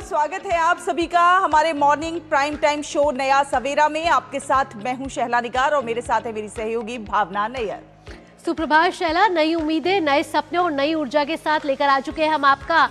स्वागत है आप सभी का हमारे मॉर्निंग प्राइम टाइम शो नया सवेरा में। आपके साथ मैं हूं शहला निगार और मेरे साथ है मेरी सहयोगी भावना नैयर। सुप्रभात शैला। नई उम्मीदें, नए सपने और नई ऊर्जा के साथ लेकर आ चुके हैं हम आपका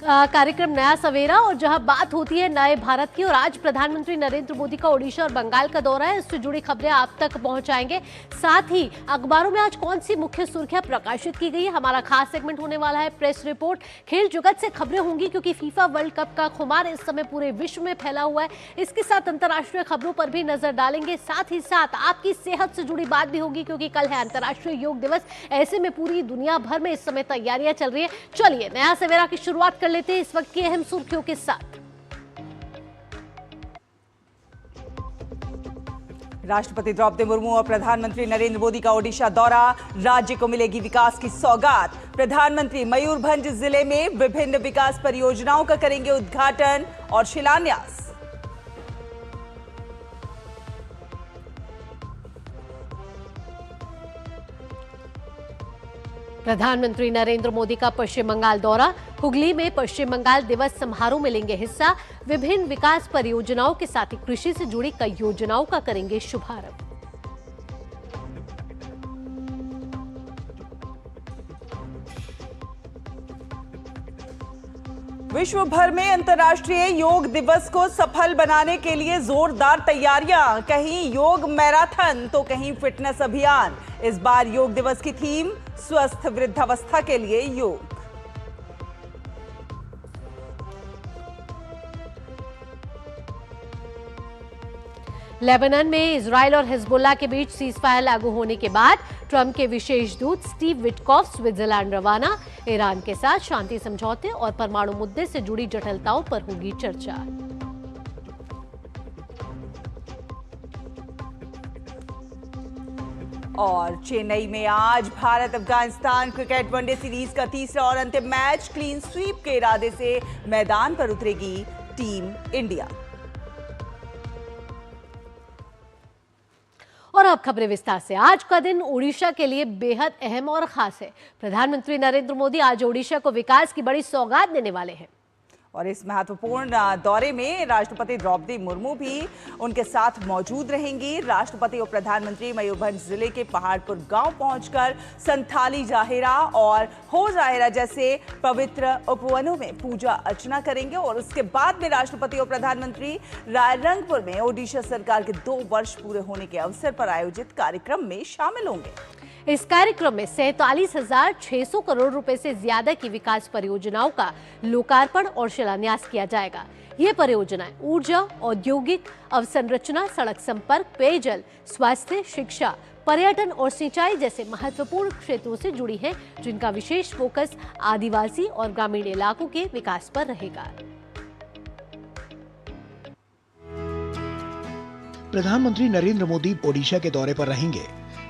कार्यक्रम नया सवेरा, और जहां बात होती है नए भारत की। और आज प्रधानमंत्री नरेंद्र मोदी का ओडिशा और बंगाल का दौरा है, इससे जुड़ी खबरें आप तक पहुंचाएंगे। साथ ही अखबारों में आज कौन सी मुख्य सुर्खियां प्रकाशित की गई है, हमारा खास सेगमेंट होने वाला है प्रेस रिपोर्ट। खेल जगत से खबरें होंगी क्योंकि फीफा वर्ल्ड कप का खुमार इस समय पूरे विश्व में फैला हुआ है। इसके साथ अंतर्राष्ट्रीय खबरों पर भी नजर डालेंगे। साथ ही साथ आपकी सेहत से जुड़ी बात भी होगी क्योंकि कल है अंतर्राष्ट्रीय योग दिवस। ऐसे में पूरी दुनिया भर में इस समय तैयारियां चल रही है। चलिए नया सवेरा की शुरुआत लेते हैं इस वक्त की अहम सुर्खियों के साथ। राष्ट्रपति द्रौपदी मुर्मू और प्रधानमंत्री नरेंद्र मोदी का ओडिशा दौरा, राज्य को मिलेगी विकास की सौगात। प्रधानमंत्री मयूरभंज जिले में विभिन्न विकास परियोजनाओं का करेंगे उद्घाटन और शिलान्यास। प्रधानमंत्री नरेंद्र मोदी का पश्चिम बंगाल दौरा, हुगली में पश्चिम बंगाल दिवस समारोह में लेंगे हिस्सा। विभिन्न विकास परियोजनाओं के साथ ही कृषि से जुड़ी कई योजनाओं का करेंगे शुभारंभ। विश्व भर में अंतर्राष्ट्रीय योग दिवस को सफल बनाने के लिए जोरदार तैयारियां, कहीं योग मैराथन तो कहीं फिटनेस अभियान। इस बार योग दिवस की थीम स्वस्थ वृद्धावस्था के लिए योग। लेबनान में इजराइल और हिजबुल्लाह के बीच सीजफायर लागू होने के बाद ट्रंप के विशेष दूत स्टीव विटकॉफ स्विट्जरलैंड रवाना। ईरान के साथ शांति समझौते और परमाणु मुद्दे से जुड़ी जटिलताओं पर होगी चर्चा। और चेन्नई में आज Bharat Afghanistan cricket one day series का तीसरा और अंतिम मैच, क्लीन स्वीप के इरादे से मैदान पर उतरेगी टीम इंडिया। और अब खबरें विस्तार से। आज का दिन ओडिशा के लिए बेहद अहम और खास है। प्रधानमंत्री नरेंद्र मोदी आज ओडिशा को विकास की बड़ी सौगात देने वाले हैं। और इस महत्वपूर्ण दौरे में राष्ट्रपति द्रौपदी मुर्मू भी उनके साथ मौजूद रहेंगी। राष्ट्रपति और प्रधानमंत्री मयूरभंज जिले के पहाड़पुर गांव पहुंचकर संथाली जाहेरा और हो जाहेरा जैसे पवित्र उपवनों में पूजा अर्चना करेंगे। और उसके बाद में राष्ट्रपति और प्रधानमंत्री रायरंगपुर में ओडिशा सरकार के 2 वर्ष पूरे होने के अवसर पर आयोजित कार्यक्रम में शामिल होंगे। इस कार्यक्रम में 47,600 करोड़ रुपए से ज्यादा की विकास परियोजनाओं का लोकार्पण और शिलान्यास किया जाएगा। ये परियोजनाएं ऊर्जा, औद्योगिक अवसंरचना, सड़क संपर्क, पेयजल, स्वास्थ्य, शिक्षा, पर्यटन और सिंचाई जैसे महत्वपूर्ण क्षेत्रों से जुड़ी हैं, जिनका विशेष फोकस आदिवासी और ग्रामीण इलाकों के विकास पर रहेगा। प्रधानमंत्री नरेंद्र मोदी ओडिशा के दौरे पर रहेंगे।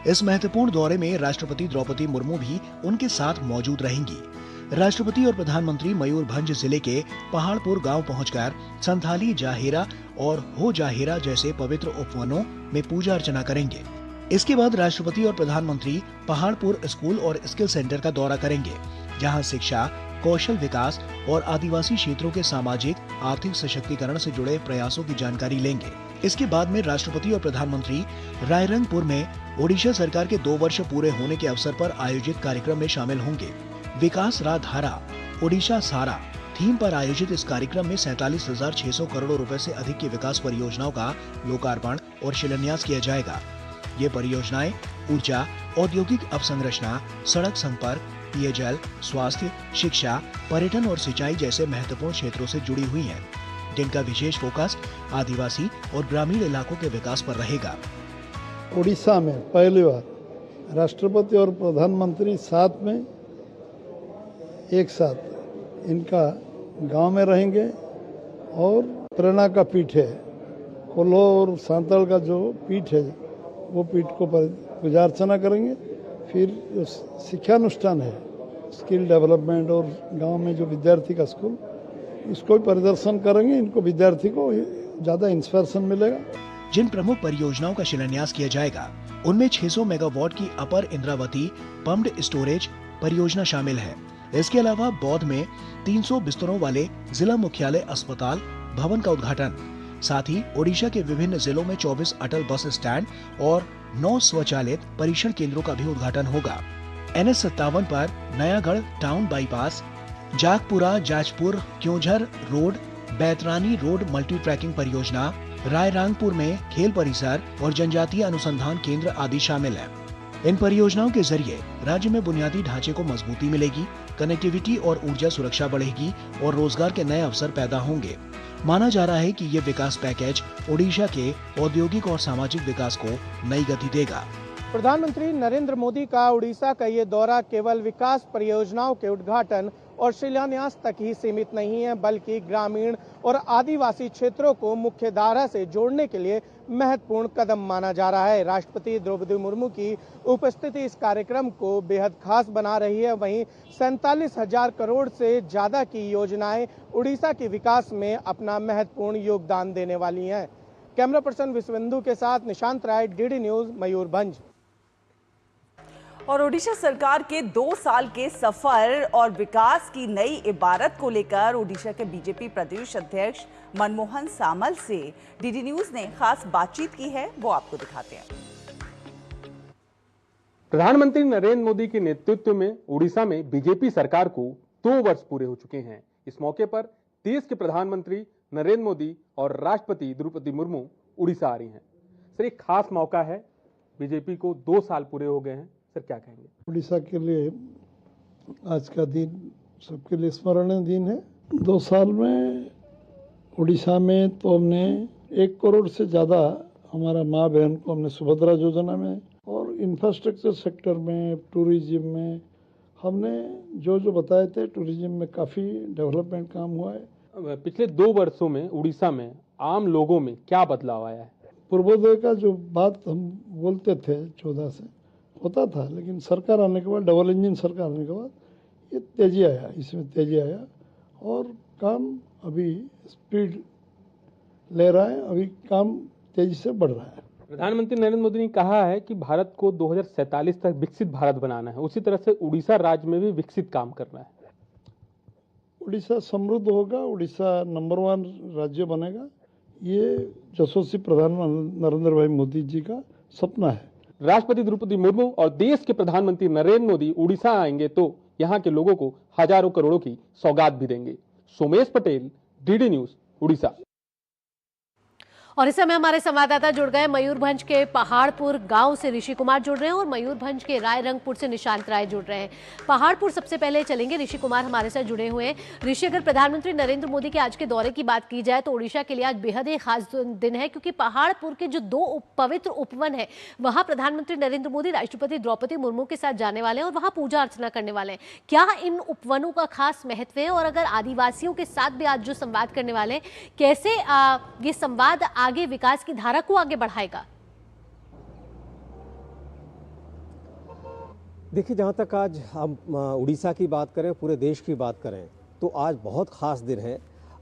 इस महत्वपूर्ण दौरे में राष्ट्रपति द्रौपदी मुर्मू भी उनके साथ मौजूद रहेंगी। राष्ट्रपति और प्रधानमंत्री मयूरभंज जिले के पहाड़पुर गांव पहुंचकर संथाली जाहेरा और हो जाहेरा जैसे पवित्र उपवनों में पूजा अर्चना करेंगे। इसके बाद राष्ट्रपति और प्रधानमंत्री पहाड़पुर स्कूल और स्किल सेंटर का दौरा करेंगे, जहां शिक्षा, कौशल विकास और आदिवासी क्षेत्रों के सामाजिक आर्थिक सशक्तिकरण से जुड़े प्रयासों की जानकारी लेंगे। इसके बाद में राष्ट्रपति और प्रधानमंत्री रायरंगपुर में ओडिशा सरकार के 2 वर्ष पूरे होने के अवसर पर आयोजित कार्यक्रम में शामिल होंगे। विकास धारा ओडिशा सारा थीम पर आयोजित इस कार्यक्रम में 47,600 करोड़ रुपए से अधिक की विकास परियोजनाओं का लोकार्पण और शिलान्यास किया जाएगा। ये परियोजनाएं ऊर्जा, औद्योगिक अवसंरचना, सड़क संपर्क, पेयजल, स्वास्थ्य, शिक्षा, पर्यटन और सिंचाई जैसे महत्वपूर्ण क्षेत्रों से जुड़ी हुई हैं, जिनका विशेष फोकस आदिवासी और ग्रामीण इलाकों के विकास पर रहेगा। उड़ीसा में पहली बार राष्ट्रपति और प्रधानमंत्री साथ में एक साथ इनका गांव में रहेंगे और प्रेरणा का पीठ है, कोल्हो और सांताल का जो पीठ है वो पीठ को पूजा अर्चना करेंगे। फिर शिक्षानुष्ठान है, स्किल डेवलपमेंट और गांव में जो विद्यार्थी का स्कूल, इसको परिदर्शन करेंगे। इनको विद्यार्थी को ज़्यादा इंस्पिरेशन मिलेगा। जिन प्रमुख परियोजनाओं का शिलान्यास किया जाएगा उनमें 600 मेगावाट की अपर इंद्रावती पम्प्ड स्टोरेज परियोजना शामिल है। इसके अलावा बौद्ध में 300 बिस्तरों वाले जिला मुख्यालय अस्पताल भवन का उद्घाटन, साथ ही ओडिशा के विभिन्न जिलों में 24 अटल बस स्टैंड और 9 स्वचालित परीक्षण केंद्रों का भी उद्घाटन होगा। NH 57 पर Nayagarh town bypass, Jagpura Jajpur Keonjhar road, Baitarani road multi tracking परियोजना, रायरंगपुर में खेल परिसर और जनजातीय अनुसंधान केंद्र आदि शामिल है। इन परियोजनाओं के जरिए राज्य में बुनियादी ढांचे को मजबूती मिलेगी, कनेक्टिविटी और ऊर्जा सुरक्षा बढ़ेगी और रोजगार के नए अवसर पैदा होंगे। माना जा रहा है कि ये विकास पैकेज ओडिशा के औद्योगिक और सामाजिक विकास को नई गति देगा। प्रधानमंत्री नरेंद्र मोदी का उड़ीसा का ये दौरा केवल विकास परियोजनाओं के उद्घाटन और शिलान्यास तक ही सीमित नहीं है, बल्कि ग्रामीण और आदिवासी क्षेत्रों को मुख्य धारा से जोड़ने के लिए महत्वपूर्ण कदम माना जा रहा है। राष्ट्रपति द्रौपदी मुर्मू की उपस्थिति इस कार्यक्रम को बेहद खास बना रही है। वहीं 47,000 करोड़ से ज्यादा की योजनाएं उड़ीसा के विकास में अपना महत्वपूर्ण योगदान देने वाली हैं। कैमरा पर्सन विश्वेंदु के साथ निशांत राय, DD न्यूज, मयूरभंज। और ओडिशा सरकार के 2 साल के सफर और विकास की नई इबारत को लेकर ओडिशा के बीजेपी प्रदेश अध्यक्ष मनमोहन सामल से DD न्यूज ने खास बातचीत की है, वो आपको दिखाते हैं। प्रधानमंत्री नरेंद्र मोदी के नेतृत्व में उड़ीसा में बीजेपी सरकार को 2 वर्ष पूरे हो चुके हैं। इस मौके पर देश के प्रधानमंत्री नरेंद्र मोदी और राष्ट्रपति द्रौपदी मुर्मू उड़ीसा आ रही हैं। सर, एक खास मौका है, बीजेपी को 2 साल पूरे हो गए हैं। सर, क्या कहेंगे? उड़ीसा के लिए आज का दिन सबके लिए स्मरणीय दिन है। 2 साल में उड़ीसा में तो हमने 1 करोड़ से ज़्यादा हमारा माँ बहन को हमने सुभद्रा योजना में और इंफ्रास्ट्रक्चर सेक्टर में, टूरिज्म में हमने जो बताए थे, टूरिज्म में काफ़ी डेवलपमेंट काम हुआ है। पिछले 2 वर्षों में उड़ीसा में आम लोगों में क्या बदलाव आया है? पूर्वोदय का जो बात हम बोलते थे 14 से होता था, लेकिन सरकार आने के बाद, डबल इंजन सरकार आने के बाद ये तेजी आया, इसमें तेजी आया और काम अभी स्पीड ले रहा है, अभी काम तेजी से बढ़ रहा है। प्रधानमंत्री नरेंद्र मोदी ने कहा है कि भारत को 2047 तक विकसित भारत बनाना है, उसी तरह से उड़ीसा राज्य में भी विकसित काम करना है। उड़ीसा समृद्ध होगा, उड़ीसा नंबर 1 राज्य बनेगा, ये यशस्वी प्रधानमंत्री नरेंद्र भाई मोदी जी का सपना है। राष्ट्रपति द्रौपदी मुर्मू और देश के प्रधानमंत्री नरेंद्र मोदी उड़ीसा आएंगे तो यहाँ के लोगों को हजारों करोड़ों की सौगात भी देंगे। Somesh Patel, DD news, Orissa. और इस समय हमारे संवाददाता जुड़ गए मयूरभंज के पहाड़पुर गांव से ऋषि कुमार जुड़ रहे हैं और मयूरभंज के रायरंगपुर से निशांत राय जुड़ रहे हैं। पहाड़पुर सबसे पहले चलेंगे, ऋषि कुमार हमारे साथ जुड़े हुए हैं। ऋषि, अगर प्रधानमंत्री नरेंद्र मोदी के आज के दौरे की बात की जाए तो ओडिशा के लिए आज बेहद ही खास दिन है, क्योंकि पहाड़पुर के जो 2 पवित्र उपवन है वहां प्रधानमंत्री नरेंद्र मोदी राष्ट्रपति द्रौपदी मुर्मू के साथ जाने वाले हैं और वहां पूजा अर्चना करने वाले हैं। क्या इन उपवनों का खास महत्व है और अगर आदिवासियों के साथ भी आज जो संवाद करने वाले हैं, कैसे ये संवाद आगे विकास की धारा को आगे बढ़ाएगा? देखिए, जहाँ तक आज हम उड़ीसा की बात करें, पूरे देश की बात करें, तो आज बहुत ख़ास दिन है।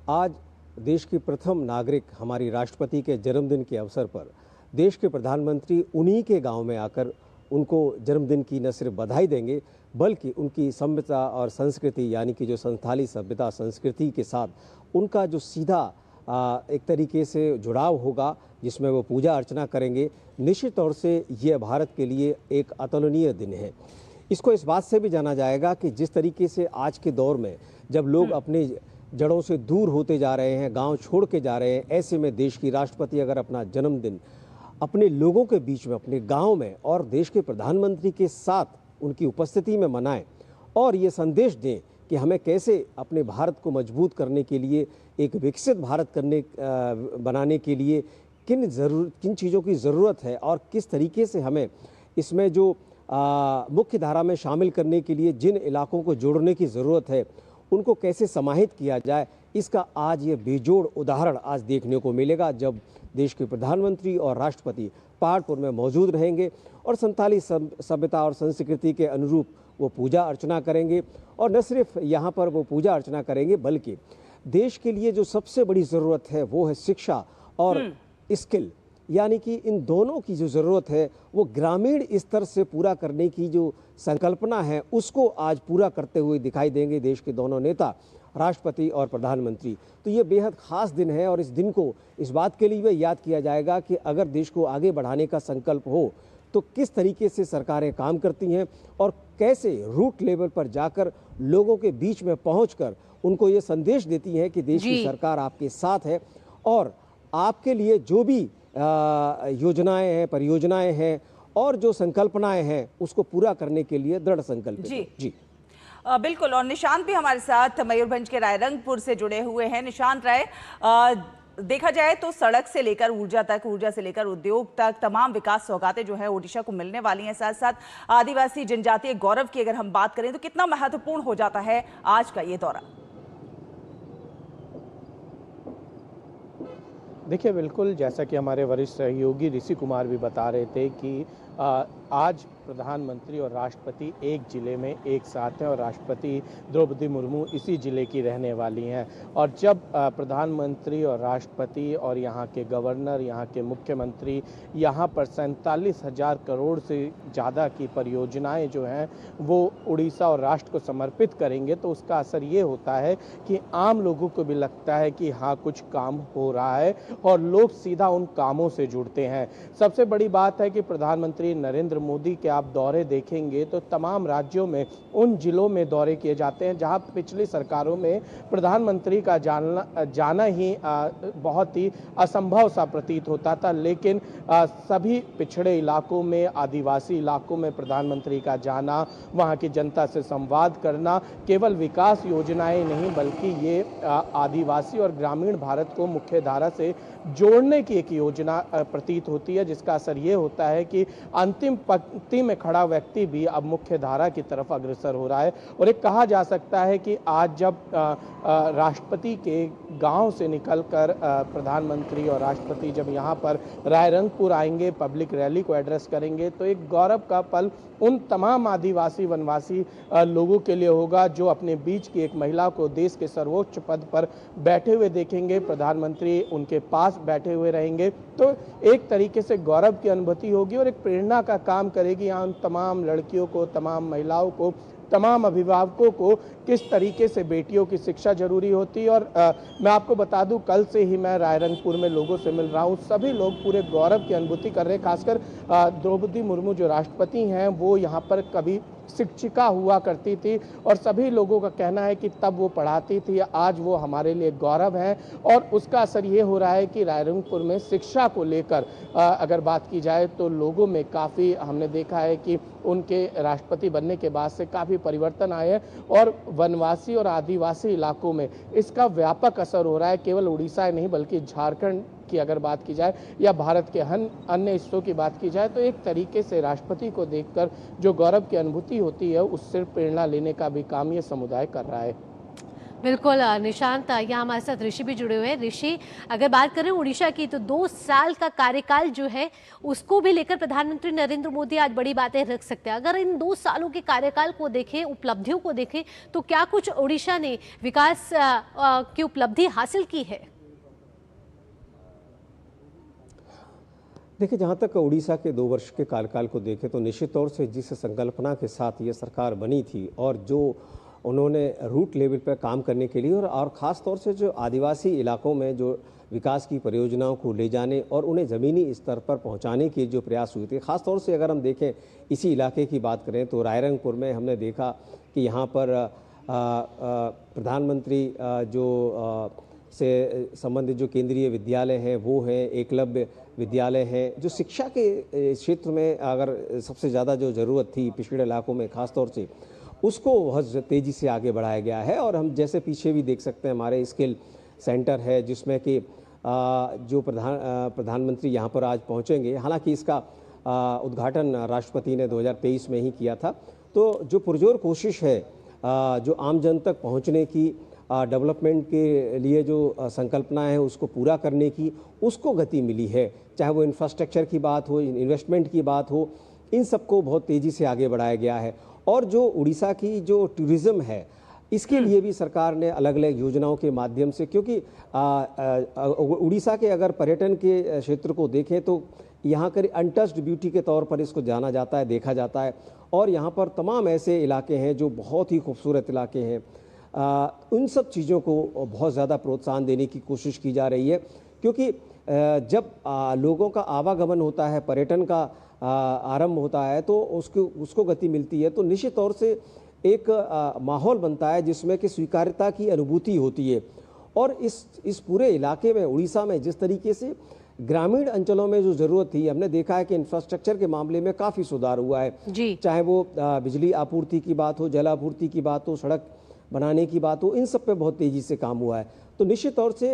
आज देश की प्रथम नागरिक हमारी राष्ट्रपति के जन्मदिन के अवसर पर देश के प्रधानमंत्री उन्हीं के गांव में आकर उनको जन्मदिन की न सिर्फ बधाई देंगे, बल्कि उनकी सभ्यता और संस्कृति, यानी कि जो संथाली सभ्यता संस्कृति के साथ उनका जो सीधा एक तरीके से जुड़ाव होगा, जिसमें वो पूजा अर्चना करेंगे। निश्चित तौर से ये भारत के लिए एक अतुलनीय दिन है। इसको इस बात से भी जाना जाएगा कि जिस तरीके से आज के दौर में जब लोग अपने जड़ों से दूर होते जा रहे हैं, गांव छोड़ के जा रहे हैं, ऐसे में देश की राष्ट्रपति अगर अपना जन्मदिन अपने लोगों के बीच में, अपने गांव में और देश के प्रधानमंत्री के साथ उनकी उपस्थिति में मनाएं और ये संदेश दें कि हमें कैसे अपने भारत को मजबूत करने के लिए, एक विकसित भारत बनाने के लिए किन चीज़ों की ज़रूरत है और किस तरीके से हमें इसमें जो मुख्य धारा में शामिल करने के लिए जिन इलाकों को जोड़ने की ज़रूरत है, उनको कैसे समाहित किया जाए, इसका आज ये बेजोड़ उदाहरण आज देखने को मिलेगा, जब देश के प्रधानमंत्री और राष्ट्रपति पहाड़पुर में मौजूद रहेंगे और संथाली सभ्यता और संस्कृति के अनुरूप वो पूजा अर्चना करेंगे। और न सिर्फ यहाँ पर वो पूजा अर्चना करेंगे, बल्कि देश के लिए जो सबसे बड़ी ज़रूरत है वो है शिक्षा और स्किल, यानी कि इन दोनों की जो ज़रूरत है वो ग्रामीण स्तर से पूरा करने की जो संकल्पना है उसको आज पूरा करते हुए दिखाई देंगे देश के दोनों नेता, राष्ट्रपति और प्रधानमंत्री। तो ये बेहद ख़ास दिन है और इस दिन को इस बात के लिए याद किया जाएगा कि अगर देश को आगे बढ़ाने का संकल्प हो तो किस तरीके से सरकारें काम करती हैं और कैसे रूट लेवल पर जाकर लोगों के बीच में पहुंचकर उनको ये संदेश देती हैं कि देश की सरकार आपके साथ है और आपके लिए जो भी योजनाएं हैं, परियोजनाएं हैं और जो संकल्पनाएं हैं उसको पूरा करने के लिए दृढ़ संकल्पित है। जी बिल्कुल। और निशांत भी हमारे साथ मयूरभंज के रायरंगपुर से जुड़े हुए हैं। निशांत राय, देखा जाए तो सड़क से लेकर ऊर्जा तक, ऊर्जा से लेकर उद्योग तक तमाम विकास सौगातें जो है ओडिशा को मिलने वाली हैं। साथ साथ आदिवासी जनजातीय गौरव की अगर हम बात करें तो कितना महत्वपूर्ण हो जाता है आज का ये दौरा? देखिए, बिल्कुल जैसा कि हमारे वरिष्ठ सहयोगी ऋषि कुमार भी बता रहे थे कि आज प्रधानमंत्री और राष्ट्रपति एक ज़िले में एक साथ हैं और राष्ट्रपति द्रौपदी मुर्मू इसी ज़िले की रहने वाली हैं। और जब प्रधानमंत्री और राष्ट्रपति और यहाँ के गवर्नर, यहाँ के मुख्यमंत्री यहाँ पर 47,000 करोड़ से ज़्यादा की परियोजनाएं जो हैं वो उड़ीसा और राष्ट्र को समर्पित करेंगे तो उसका असर ये होता है कि आम लोगों को भी लगता है कि हाँ, कुछ काम हो रहा है और लोग सीधा उन कामों से जुड़ते हैं। सबसे बड़ी बात है कि प्रधानमंत्री नरेंद्र मोदी के आप दौरे देखेंगे तो तमाम राज्यों में, उन जिलों में दौरे किए जाते हैं जहां पिछली सरकारों में प्रधानमंत्री का जाना ही बहुत ही असंभव सा प्रतीत होता था। लेकिन सभी पिछड़े इलाकों में, आदिवासी इलाकों में प्रधानमंत्री का जाना, वहां की जनता से संवाद करना केवल विकास योजनाएं नहीं बल्कि ये आदिवासी और ग्रामीण भारत को मुख्य धारा से जोड़ने की एक योजना प्रतीत होती है, जिसका असर ये होता है कि अंतिम पंक्ति में खड़ा व्यक्ति भी अब मुख्य धारा की तरफ अग्रसर हो रहा है। और एक कहा जा सकता है कि आज जब राष्ट्रपति के गांव से निकलकर प्रधानमंत्री और राष्ट्रपति जब यहाँ पर रायरंगपुर आएंगे, पब्लिक रैली को एड्रेस करेंगे तो एक गौरव का पल उन तमाम आदिवासी वनवासी लोगों के लिए होगा जो अपने बीच की एक महिला को देश के सर्वोच्च पद पर बैठे हुए देखेंगे, प्रधानमंत्री उनके पास बैठे हुए रहेंगे। तो एक तरीके से गौरव की अनुभूति होगी और एक प्रेरणा का काम करेगी यहाँ उन तमाम लड़कियों को, तमाम महिलाओं को, तमाम अभिभावकों को किस तरीके से बेटियों की शिक्षा जरूरी होती है। और मैं आपको बता दूं, कल से ही मैं रायरंगपुर में लोगों से मिल रहा हूं, सभी लोग पूरे गौरव की अनुभूति कर रहे हैं। खासकर द्रौपदी मुर्मू जो राष्ट्रपति हैं वो यहाँ पर कभी शिक्षिका हुआ करती थी और सभी लोगों का कहना है कि तब वो पढ़ाती थी, आज वो हमारे लिए गौरव है। और उसका असर ये हो रहा है कि रायरंगपुर में शिक्षा को लेकर अगर बात की जाए तो लोगों में काफ़ी हमने देखा है कि उनके राष्ट्रपति बनने के बाद से काफ़ी परिवर्तन आए हैं और वनवासी और आदिवासी इलाकों में इसका व्यापक असर हो रहा है। केवल उड़ीसा नहीं बल्कि झारखंड की अगर बात की जाए या भारत के अन्य हिस्सों की बात की जाए तो एक तरीके से राष्ट्रपति को देखकर जो गौरव की अनुभूति होती है उससे प्रेरणा लेने का भी काम ये समुदाय कर रहा है। बिल्कुल निशांत, यहाँ हमारे साथ ऋषि भी जुड़े हुए हैं। ऋषि, अगर बात करें उड़ीसा की तो 2 साल का कार्यकाल जो है उसको भी लेकर प्रधानमंत्री नरेंद्र मोदी आज बड़ी बातें रख सकते हैं। अगर इन 2 सालों के कार्यकाल को देखें, उपलब्धियों को देखें तो क्या कुछ उड़ीसा ने विकास की उपलब्धि हासिल की है? देखिए, जहाँ तक उड़ीसा के 2 वर्ष के कार्यकाल को देखें तो निश्चित तौर से जिस संकल्पना के साथ ये सरकार बनी थी और जो उन्होंने रूट लेवल पर काम करने के लिए और ख़ास तौर से जो आदिवासी इलाकों में जो विकास की परियोजनाओं को ले जाने और उन्हें ज़मीनी स्तर पर पहुंचाने के जो प्रयास हुए थे, ख़ास तौर से अगर हम देखें इसी इलाके की बात करें तो रायरंगपुर में हमने देखा कि यहाँ पर प्रधानमंत्री से संबंधित जो केंद्रीय विद्यालय हैं वो हैं, एकलव्य विद्यालय हैं, जो शिक्षा के क्षेत्र में अगर सबसे ज़्यादा जो ज़रूरत थी पिछड़े इलाकों में ख़ास तौर से उसको बहुत तेज़ी से आगे बढ़ाया गया है। और हम जैसे पीछे भी देख सकते हैं हमारे स्किल सेंटर है जिसमें कि जो प्रधानमंत्री यहाँ पर आज पहुँचेंगे, हालांकि इसका उद्घाटन राष्ट्रपति ने 2023 में ही किया था। तो जो पुरजोर कोशिश है जो आम जन तक पहुँचने की, डेवलपमेंट के लिए जो संकल्पना है उसको पूरा करने की, उसको गति मिली है। चाहे वो इंफ्रास्ट्रक्चर की बात हो, इन्वेस्टमेंट की बात हो, इन सबको बहुत तेज़ी से आगे बढ़ाया गया है। और जो उड़ीसा की जो टूरिज़्म है, इसके लिए भी सरकार ने अलग अलग योजनाओं के माध्यम से, क्योंकि उड़ीसा के अगर पर्यटन के क्षेत्र को देखें तो यहाँ कर अनटच्ड ब्यूटी के तौर पर इसको जाना जाता है, देखा जाता है। और यहाँ पर तमाम ऐसे इलाके हैं जो बहुत ही खूबसूरत इलाके हैं। उन सब चीज़ों को बहुत ज़्यादा प्रोत्साहन देने की कोशिश की जा रही है, क्योंकि जब लोगों का आवागमन होता है, पर्यटन का आरंभ होता है, तो उसको गति मिलती है, तो निश्चित तौर से एक माहौल बनता है जिसमें कि स्वीकार्यता की अनुभूति होती है। और इस पूरे इलाके में, उड़ीसा में, जिस तरीके से ग्रामीण अंचलों में जो ज़रूरत थी, हमने देखा है कि इंफ्रास्ट्रक्चर के मामले में काफ़ी सुधार हुआ है जी। चाहे वो बिजली आपूर्ति की बात हो, जल आपूर्ति की बात हो, सड़क बनाने की बात हो, इन सब पे बहुत तेज़ी से काम हुआ है। तो निश्चित तौर से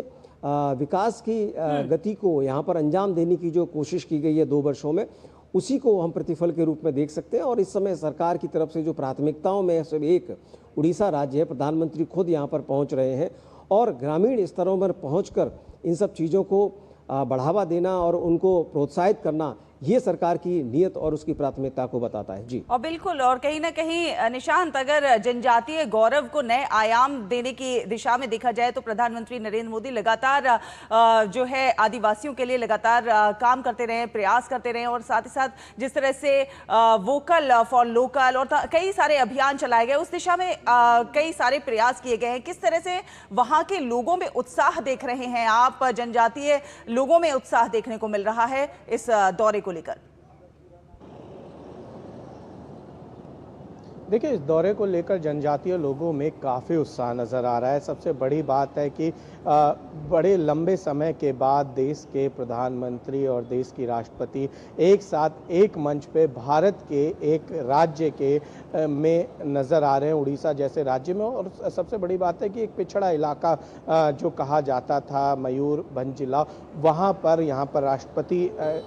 विकास की गति को यहाँ पर अंजाम देने की जो कोशिश की गई है 2 वर्षों में, उसी को हम प्रतिफल के रूप में देख सकते हैं। और इस समय सरकार की तरफ से जो प्राथमिकताओं में से एक उड़ीसा राज्य है, प्रधानमंत्री खुद यहाँ पर पहुँच रहे हैं और ग्रामीण स्तरों पर पहुँचकर इन सब चीज़ों को बढ़ावा देना और उनको प्रोत्साहित करना, ये सरकार की नीयत और उसकी प्राथमिकता को बताता है। जी, और बिल्कुल, और कहीं ना कहीं निशांत, अगर जनजातीय गौरव को नए आयाम देने की दिशा में देखा जाए तो प्रधानमंत्री नरेंद्र मोदी लगातार जो है आदिवासियों के लिए लगातार काम करते रहे, प्रयास करते रहे, और साथ ही साथ जिस तरह से वोकल फॉर लोकल और कई सारे अभियान चलाए गए, उस दिशा में कई सारे प्रयास किए गए हैं। किस तरह से वहाँ के लोगों में उत्साह देख रहे हैं आप? जनजातीय लोगों में उत्साह देखने को मिल रहा है इस दौरे को लेकर? देखिए, इस दौरे को लेकर जनजातीय लोगों में काफ़ी उत्साह नज़र आ रहा है। सबसे बड़ी बात है कि बड़े लंबे समय के बाद देश के प्रधानमंत्री और देश की राष्ट्रपति एक साथ एक मंच पे भारत के एक राज्य के में नज़र आ रहे हैं, उड़ीसा जैसे राज्य में। और सबसे बड़ी बात है कि एक पिछड़ा इलाका जो कहा जाता था, मयूरभंज जिला, वहाँ पर यहाँ पर राष्ट्रपति,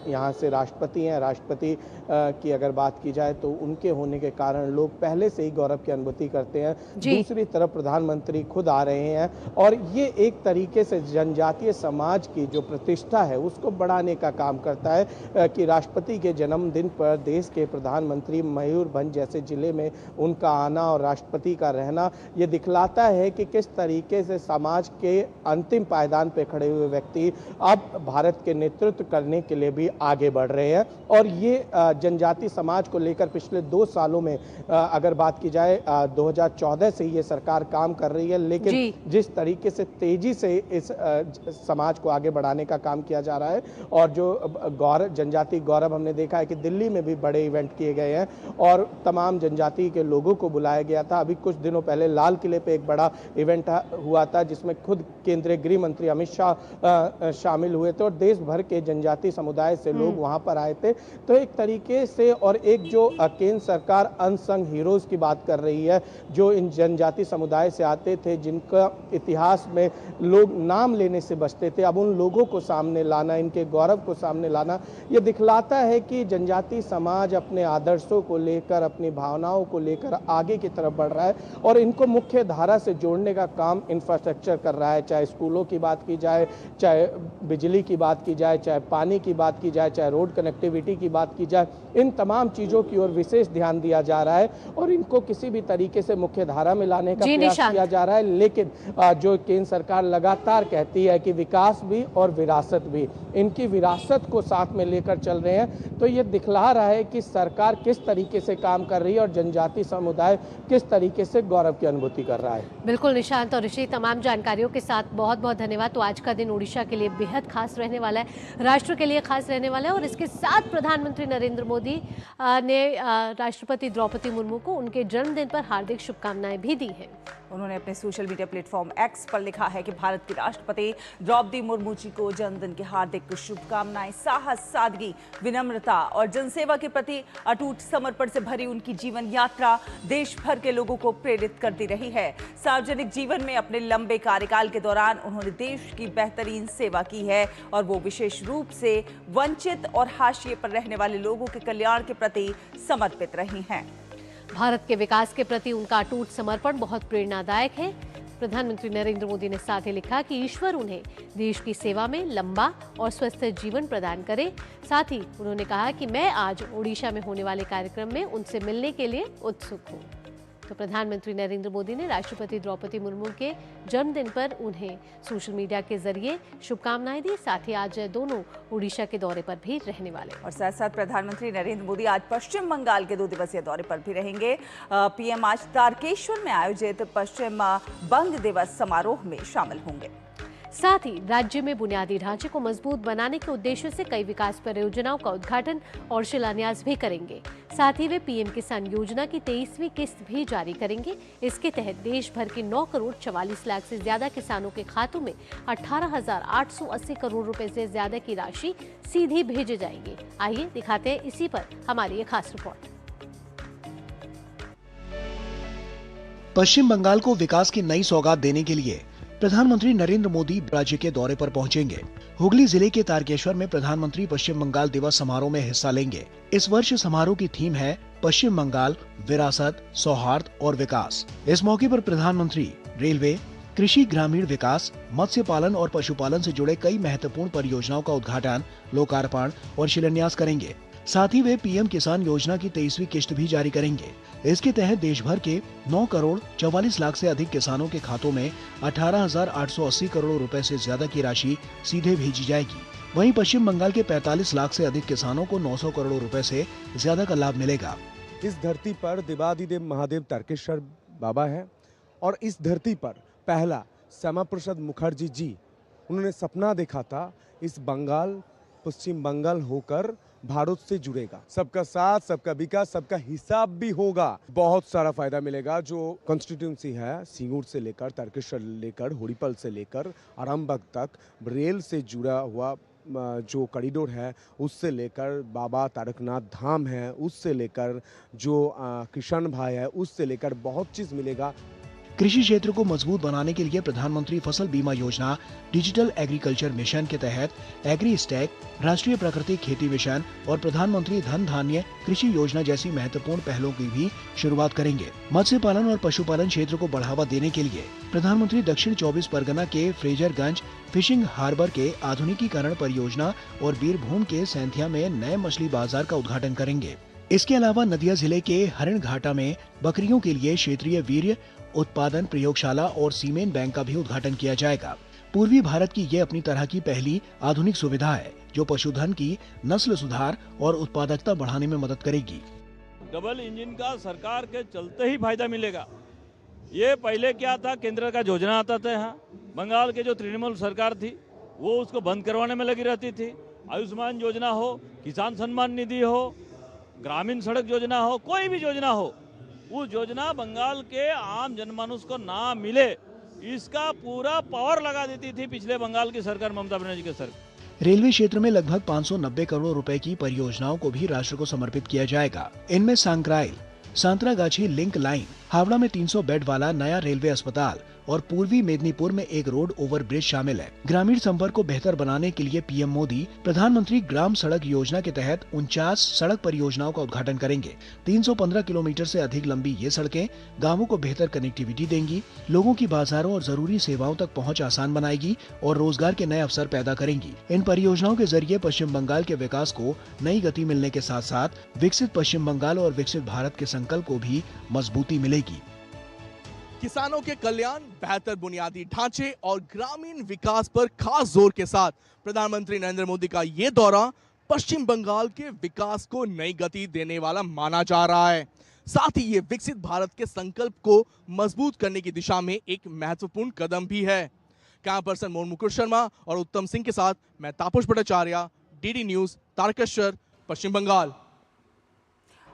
यहाँ से राष्ट्रपति हैं। राष्ट्रपति की अगर बात की जाए तो उनके होने के कारण लोग पहले से ही गौरव की अनुभूति करते हैं। दूसरी तरफ प्रधानमंत्री खुद आ रहे हैं और ये एक तरीके से जनजातीय समाज की जो प्रतिष्ठा है उसको बढ़ाने का काम करता है कि राष्ट्रपति के जन्मदिन पर देश के प्रधानमंत्री मयूरभंज जैसे जिले में उनका आना और राष्ट्रपति का रहना, ये दिखलाता है कि किस तरीके से समाज के अंतिम पायदान पर खड़े हुए व्यक्ति अब भारत के नेतृत्व करने के लिए भी आगे बढ़ रहे हैं। और ये जनजातीय समाज को लेकर पिछले 2 सालों में अगर बात की जाए 2014 से ये सरकार काम कर रही है, लेकिन जिस तरीके से तेजी से इस समाज को आगे बढ़ाने का काम किया जा रहा है और जो गौरव, जनजातीय गौरव, हमने देखा है कि दिल्ली में भी बड़े इवेंट किए गए हैं और तमाम जनजाति के लोगों को बुलाया गया था। अभी कुछ दिनों पहले लाल किले पे एक बड़ा इवेंट हुआ था जिसमें खुद केंद्रीय गृह मंत्री अमित शाह शामिल हुए थे और देश भर के जनजातीय समुदाय से लोग वहां पर आए थे। तो एक तरीके से, और एक जो केंद्र सरकार अनसंग हीरोज की बात कर रही है, जो इन जनजातीय समुदाय से आते थे, जिनका इतिहास में लोग नाम लेने से बचते थे, अब उन लोगों को सामने लाना, इनके गौरव को सामने लाना, ये दिखलाता है कि जनजातीय समाज अपने आदर्शों को लेकर, अपनी भावनाओं को लेकर आगे की तरफ बढ़ रहा है और इनको मुख्य धारा से जोड़ने का काम इंफ्रास्ट्रक्चर कर रहा है। चाहे स्कूलों की बात की जाए, चाहे बिजली की बात की जाए, चाहे पानी की बात की जाए, चाहे रोड कनेक्टिविटी की बात की जाए, इन तमाम चीज़ों की ओर विशेष ध्यान दिया जा रहा है और इनको किसी भी तरीके से मुख्य धारा में लाने का प्रयास किया जा रहा है। लेकिन जो केंद्र सरकार लगातार कहती है कि विकास भी और विरासत भी, इनकी विरासत को साथ में लेकर चल रहे हैं, तो ये दिखला रहा है कि सरकार किस तरीके से काम कर रही है और जनजातीय समुदाय किस तरीके से गौरव की अनुभूति कर रहा है। बिल्कुल निशांत और ऋषि, तमाम जानकारियों के साथ बहुत बहुत धन्यवाद। तो आज का दिन उड़ीसा के लिए बेहद खास रहने वाला है, राष्ट्र के लिए खास रहने वाला है और इसके साथ प्रधानमंत्री नरेंद्र मोदी ने राष्ट्रपति द्रौपदी मुर्मू को उनके जन्मदिन पर हार्दिक शुभकामनाएं भी दी हैं। उन्होंने अपने सोशल मीडिया प्लेटफॉर्म एक्स पर लिखा है कि भारत की राष्ट्रपति द्रौपदी मुर्मू जी को जन्मदिन की हार्दिक शुभकामनाएं। साहस, सादगी, विनम्रता और जनसेवा के प्रति अटूट समर्पण से भरी उनकी जीवन यात्रा देश भर के लोगों को प्रेरित करती रही है। सार्वजनिक जीवन में अपने लंबे कार्यकाल के दौरान उन्होंने देश की बेहतरीन सेवा की है और वो विशेष रूप से वंचित और हाशिए पर रहने वाले लोगों के कल्याण के प्रति समर्पित रही हैं। भारत के विकास के प्रति उनका अटूट समर्पण बहुत प्रेरणादायक है। प्रधानमंत्री नरेंद्र मोदी ने साथ ही लिखा कि ईश्वर उन्हें देश की सेवा में लंबा और स्वस्थ जीवन प्रदान करे। साथ ही उन्होंने कहा कि मैं आज ओडिशा में होने वाले कार्यक्रम में उनसे मिलने के लिए उत्सुक हूँ। तो प्रधानमंत्री नरेंद्र मोदी ने राष्ट्रपति द्रौपदी मुर्मू के जन्मदिन पर उन्हें सोशल मीडिया के जरिए शुभकामनाएं दी। साथ ही आज दोनों उड़ीसा के दौरे पर भी रहने वाले और साथ साथ प्रधानमंत्री नरेंद्र मोदी आज पश्चिम बंगाल के 2 दिवसीय दौरे पर भी रहेंगे। पीएम आज तारकेश्वर में आयोजित पश्चिम बंग दिवस समारोह में शामिल होंगे। साथ ही राज्य में बुनियादी ढांचे को मजबूत बनाने के उद्देश्य से कई विकास परियोजनाओं का उद्घाटन और शिलान्यास भी करेंगे। साथ ही वे पीएम किसान योजना की 23वीं किस्त भी जारी करेंगे। इसके तहत देश भर के 9 करोड़ 44 लाख से ज्यादा किसानों के खातों में 18,880 करोड़ रुपए से ज्यादा की राशि सीधी भेजे जाएंगे। आइए दिखाते हैं इसी पर हमारी ये खास रिपोर्ट। पश्चिम बंगाल को विकास की नई सौगात देने के लिए प्रधानमंत्री नरेंद्र मोदी राज्य के दौरे पर पहुंचेंगे। हुगली जिले के तारकेश्वर में प्रधानमंत्री पश्चिम बंगाल दिवस समारोह में हिस्सा लेंगे। इस वर्ष समारोह की थीम है पश्चिम बंगाल विरासत, सौहार्द और विकास। इस मौके पर प्रधानमंत्री रेलवे, कृषि, ग्रामीण विकास, मत्स्य पालन और पशुपालन से जुड़े कई महत्वपूर्ण परियोजनाओं का उद्घाटन, लोकार्पण और शिलान्यास करेंगे। साथ ही वे पीएम किसान योजना की 23वीं किस्त भी जारी करेंगे। इसके तहत देश भर के 9 करोड़ 44 लाख से अधिक किसानों के खातों में 18,880 करोड़ रुपए से ज्यादा की राशि सीधे भेजी जाएगी। वहीं पश्चिम बंगाल के 45 लाख से अधिक किसानों को 900 करोड़ रुपए से ज्यादा का लाभ मिलेगा। इस धरती पर देवादिदेव महादेव तारकेश्वर बाबा है और इस धरती पर पहला श्यामा प्रसाद मुखर्जी जी, उन्होंने सपना देखा था इस बंगाल पश्चिम बंगाल होकर भारत से जुड़ेगा। सबका साथ, सबका विकास, सबका हिसाब भी होगा। बहुत सारा फायदा मिलेगा। जो कॉन्स्टिट्यूंसी है सिंगूर से लेकर तारकेश्वर लेकर होरीपल से लेकर आरामबाग तक रेल से जुड़ा हुआ जो कॉरिडोर है, उससे लेकर बाबा तारकनाथ धाम है, उससे लेकर जो किसान भाई है, उससे लेकर बहुत चीज मिलेगा। कृषि क्षेत्र को मजबूत बनाने के लिए प्रधानमंत्री फसल बीमा योजना, डिजिटल एग्रीकल्चर मिशन के तहत एग्री स्टैक, राष्ट्रीय प्राकृतिक खेती मिशन और प्रधानमंत्री धन धान्य कृषि योजना जैसी महत्वपूर्ण पहलों की भी शुरुआत करेंगे। मत्स्य पालन और पशुपालन क्षेत्र को बढ़ावा देने के लिए प्रधानमंत्री दक्षिण 24 परगना के फ्रेजरगंज फिशिंग हार्बर के आधुनिकीकरण परियोजना और बीरभूम के सैंथिया में नए मछली बाजार का उद्घाटन करेंगे। इसके अलावा नदिया जिले के हरिण घाटा में बकरियों के लिए क्षेत्रीय वीर्य उत्पादन प्रयोगशाला और सीमेंट बैंक का भी उद्घाटन किया जाएगा। पूर्वी भारत की ये अपनी तरह की पहली आधुनिक सुविधा है जो पशुधन की नस्ल सुधार और उत्पादकता बढ़ाने में मदद करेगी। डबल इंजन का सरकार के चलते ही फायदा मिलेगा। ये पहले क्या था, केंद्र का योजना आता था यहाँ, बंगाल के जो तृणमूल सरकार थी वो उसको बंद करवाने में लगी रहती थी। आयुष्मान योजना हो, किसान सम्मान निधि हो, ग्रामीण सड़क योजना हो, कोई भी योजना हो, उस योजना बंगाल के आम जनमानस को ना मिले, इसका पूरा पावर लगा देती थी पिछले बंगाल की सरकार, ममता बनर्जी की सरकार। रेलवे क्षेत्र में लगभग 590 करोड़ रुपए की परियोजनाओं को भी राष्ट्र को समर्पित किया जाएगा। इनमें सांक्राइल सांतरागाछी लिंक लाइन, हावड़ा में 300 बेड वाला नया रेलवे अस्पताल और पूर्वी मेदिनीपुर में एक रोड ओवर ब्रिज शामिल है। ग्रामीण संपर्क को बेहतर बनाने के लिए पीएम मोदी प्रधानमंत्री ग्राम सड़क योजना के तहत 49 सड़क परियोजनाओं का उद्घाटन करेंगे। 315 किलोमीटर से अधिक लंबी ये सड़कें गांवों को बेहतर कनेक्टिविटी देंगी, लोगों की बाजारों और जरूरी सेवाओं तक पहुंच आसान बनाएगी और रोजगार के नए अवसर पैदा करेंगी। इन परियोजनाओं के जरिए पश्चिम बंगाल के विकास को नई गति मिलने के साथ साथ विकसित पश्चिम बंगाल और विकसित भारत के संकल्प को भी मजबूती मिलेगी। किसानों के कल्याण, बेहतर बुनियादी ढांचे और ग्रामीण विकास पर खास जोर के साथ प्रधानमंत्री नरेंद्र मोदी का ये दौरा पश्चिम बंगाल के विकास को नई गति देने वाला माना जा रहा है। साथ ही ये विकसित भारत के संकल्प को मजबूत करने की दिशा में एक महत्वपूर्ण कदम भी है। कैमरा पर्सन मोहन मुकुट शर्मा और उत्तम सिंह के साथ मैं तापस भट्टाचार्य, डीडी न्यूज, तारकेश्वर, पश्चिम बंगाल।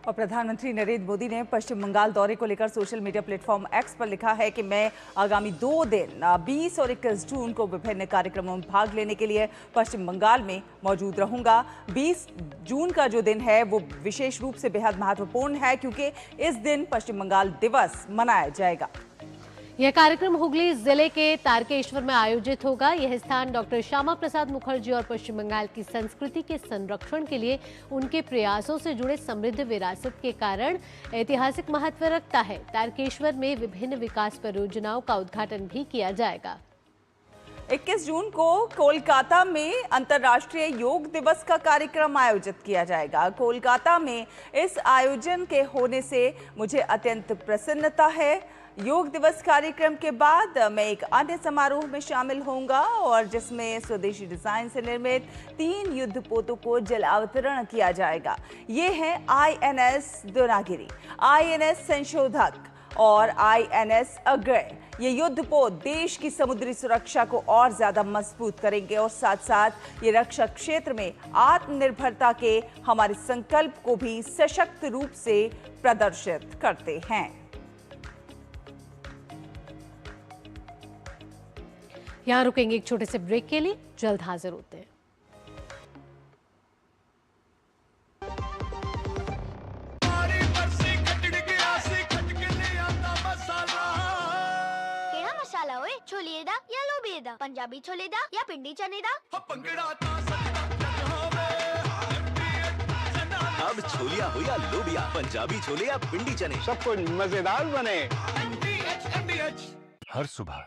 और प्रधानमंत्री नरेंद्र मोदी ने पश्चिम बंगाल दौरे को लेकर सोशल मीडिया प्लेटफॉर्म एक्स पर लिखा है कि मैं आगामी 2 दिन 20 और 21 जून को विभिन्न कार्यक्रमों में भाग लेने के लिए पश्चिम बंगाल में मौजूद रहूंगा। 20 जून का जो दिन है वो विशेष रूप से बेहद महत्वपूर्ण है क्योंकि इस दिन पश्चिम बंगाल दिवस मनाया जाएगा। यह कार्यक्रम हुगली जिले के तारकेश्वर में आयोजित होगा। यह स्थान डॉक्टर श्यामा प्रसाद मुखर्जी और पश्चिम बंगाल की संस्कृति के संरक्षण के लिए उनके प्रयासों से जुड़े समृद्ध विरासत के कारण ऐतिहासिक महत्व रखता है। तारकेश्वर में विभिन्न विकास परियोजनाओं का उद्घाटन भी किया जाएगा। 21 जून को कोलकाता में अंतर्राष्ट्रीय योग दिवस का कार्यक्रम आयोजित किया जाएगा। कोलकाता में इस आयोजन के होने से मुझे अत्यंत प्रसन्नता है। योग दिवस कार्यक्रम के बाद मैं एक अन्य समारोह में शामिल होऊंगा और जिसमें स्वदेशी डिजाइन से निर्मित 3 युद्धपोतों को जलावतरण किया जाएगा। ये हैं INS द्रोणागिरी, INS संशोधक और INS अग्रय। ये युद्धपोत देश की समुद्री सुरक्षा को और ज्यादा मजबूत करेंगे और साथ साथ ये रक्षा क्षेत्र में आत्मनिर्भरता के हमारे संकल्प को भी सशक्त रूप से प्रदर्शित करते हैं। यहाँ रुकेंगे एक छोटे से ब्रेक के लिए, जल्द हाजिर होते हैं। मसाला ओए छोले दा या लोबे दा, पंजाबी छोले दा या पिंडी चने दा। अब छोलिया हो या लोबिया, पंजाबी छोले या पिंडी चने, सब कुछ मजेदार बने। हर सुबह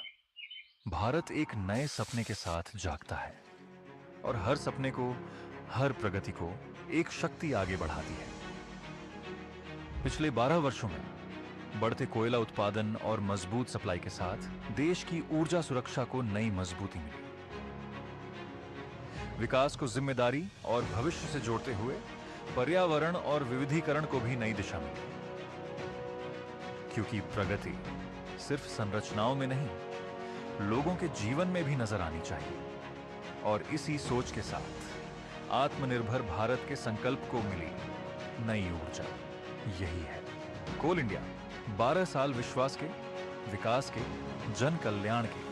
भारत एक नए सपने के साथ जागता है और हर सपने को, हर प्रगति को एक शक्ति आगे बढ़ाती है। पिछले 12 वर्षों में बढ़ते कोयला उत्पादन और मजबूत सप्लाई के साथ देश की ऊर्जा सुरक्षा को नई मजबूती मिली। विकास को जिम्मेदारी और भविष्य से जोड़ते हुए पर्यावरण और विविधीकरण को भी नई दिशा मिली, क्योंकि प्रगति सिर्फ संरचनाओं में नहीं, लोगों के जीवन में भी नजर आनी चाहिए। और इसी सोच के साथ आत्मनिर्भर भारत के संकल्प को मिली नई ऊर्जा। यही है कोल इंडिया, 12 साल विश्वास के, विकास के, जन कल्याण के।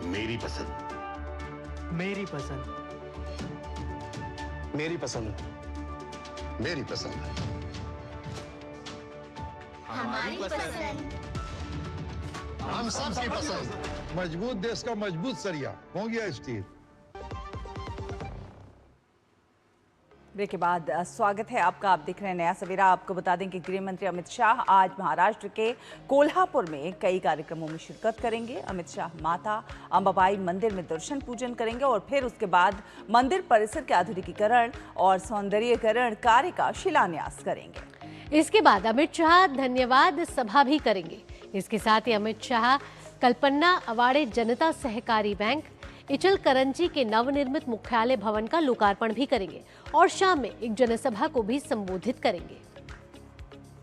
मेरी पसंद, मेरी पसंद, मेरी पसंद, मेरी पसंद, हमारी पसंद, हम सबकी पसंद। मजबूत देश का मजबूत सरिया हो गया स्टील। ब्रेक के बाद स्वागत है आपका। आप देख रहे हैं नया सवेरा। आपको बता दें कि गृह मंत्री अमित शाह आज महाराष्ट्र के कोल्हापुर में कई कार्यक्रमों में शिरकत करेंगे। अमित शाह माता अंबाबाई मंदिर में दर्शन पूजन करेंगे और फिर उसके बाद मंदिर परिसर के आधुनिकीकरण और सौंदर्यीकरण कार्य का शिलान्यास करेंगे। इसके बाद अमित शाह धन्यवाद सभा भी करेंगे। इसके साथ ही अमित शाह कल्पना अवाड़े जनता सहकारी बैंक, इचल करंजी के नवनिर्मित मुख्यालय भवन का लोकार्पण भी करेंगे और शाम में एक जनसभा को भी संबोधित करेंगे।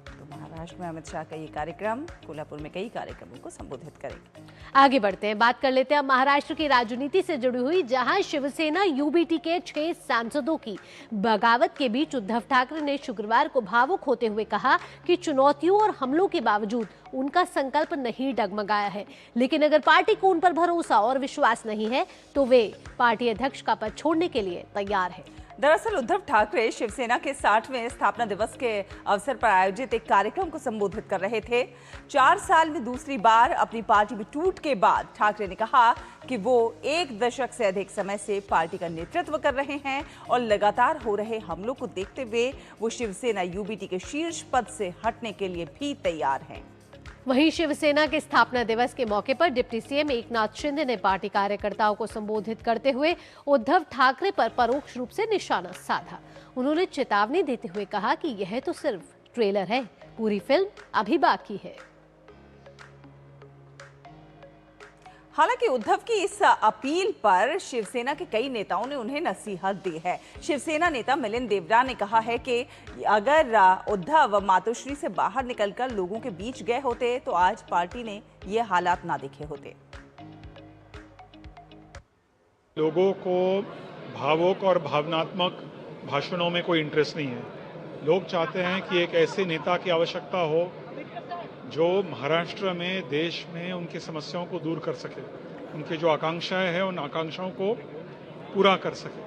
तो महाराष्ट्र में अमित शाह का ये कार्यक्रम, कोल्हापुर में कई कार्यक्रमों को संबोधित करेंगे। आगे बढ़ते हैं, बात कर लेते हैं महाराष्ट्र की राजनीति से जुड़ी हुई, जहां शिवसेना यूबीटी के 6 सांसदों की बगावत के बीच उद्धव ठाकरे ने शुक्रवार को भावुक होते हुए कहा कि चुनौतियों और हमलों के बावजूद उनका संकल्प नहीं डगमगाया है, लेकिन अगर पार्टी को उन पर भरोसा और विश्वास नहीं है तो वे पार्टी अध्यक्ष का पद छोड़ने के लिए तैयार है। दरअसल उद्धव ठाकरे शिवसेना के 60वें स्थापना दिवस के अवसर पर आयोजित एक कार्यक्रम को संबोधित कर रहे थे। 4 साल में दूसरी बार अपनी पार्टी में टूट के बाद ठाकरे ने कहा कि वो 1 दशक से अधिक समय से पार्टी का नेतृत्व कर रहे हैं और लगातार हो रहे हमलों को देखते हुए वो शिवसेना यूबीटी के शीर्ष पद से हटने के लिए भी तैयार हैं। वहीं शिवसेना के स्थापना दिवस के मौके पर डिप्टी सीएम एकनाथ शिंदे ने पार्टी कार्यकर्ताओं को संबोधित करते हुए उद्धव ठाकरे पर परोक्ष रूप से निशाना साधा। उन्होंने चेतावनी देते हुए कहा कि यह तो सिर्फ ट्रेलर है, पूरी फिल्म अभी बाकी है। हालांकि उद्धव की इस अपील पर शिवसेना के कई नेताओं ने उन्हें नसीहत दी है। शिवसेना नेता मिलिंद देवरा ने कहा है कि अगर उद्धव मातोश्री से बाहर निकलकर लोगों के बीच गए होते तो आज पार्टी ने ये हालात ना देखे होते। लोगों को भावुक और भावनात्मक भाषणों में कोई इंटरेस्ट नहीं है। लोग चाहते हैं कि एक ऐसे नेता की आवश्यकता हो जो महाराष्ट्र में, देश में उनकी समस्याओं को दूर कर सके, उनके जो आकांक्षाएं हैं उन आकांक्षाओं को पूरा कर सके।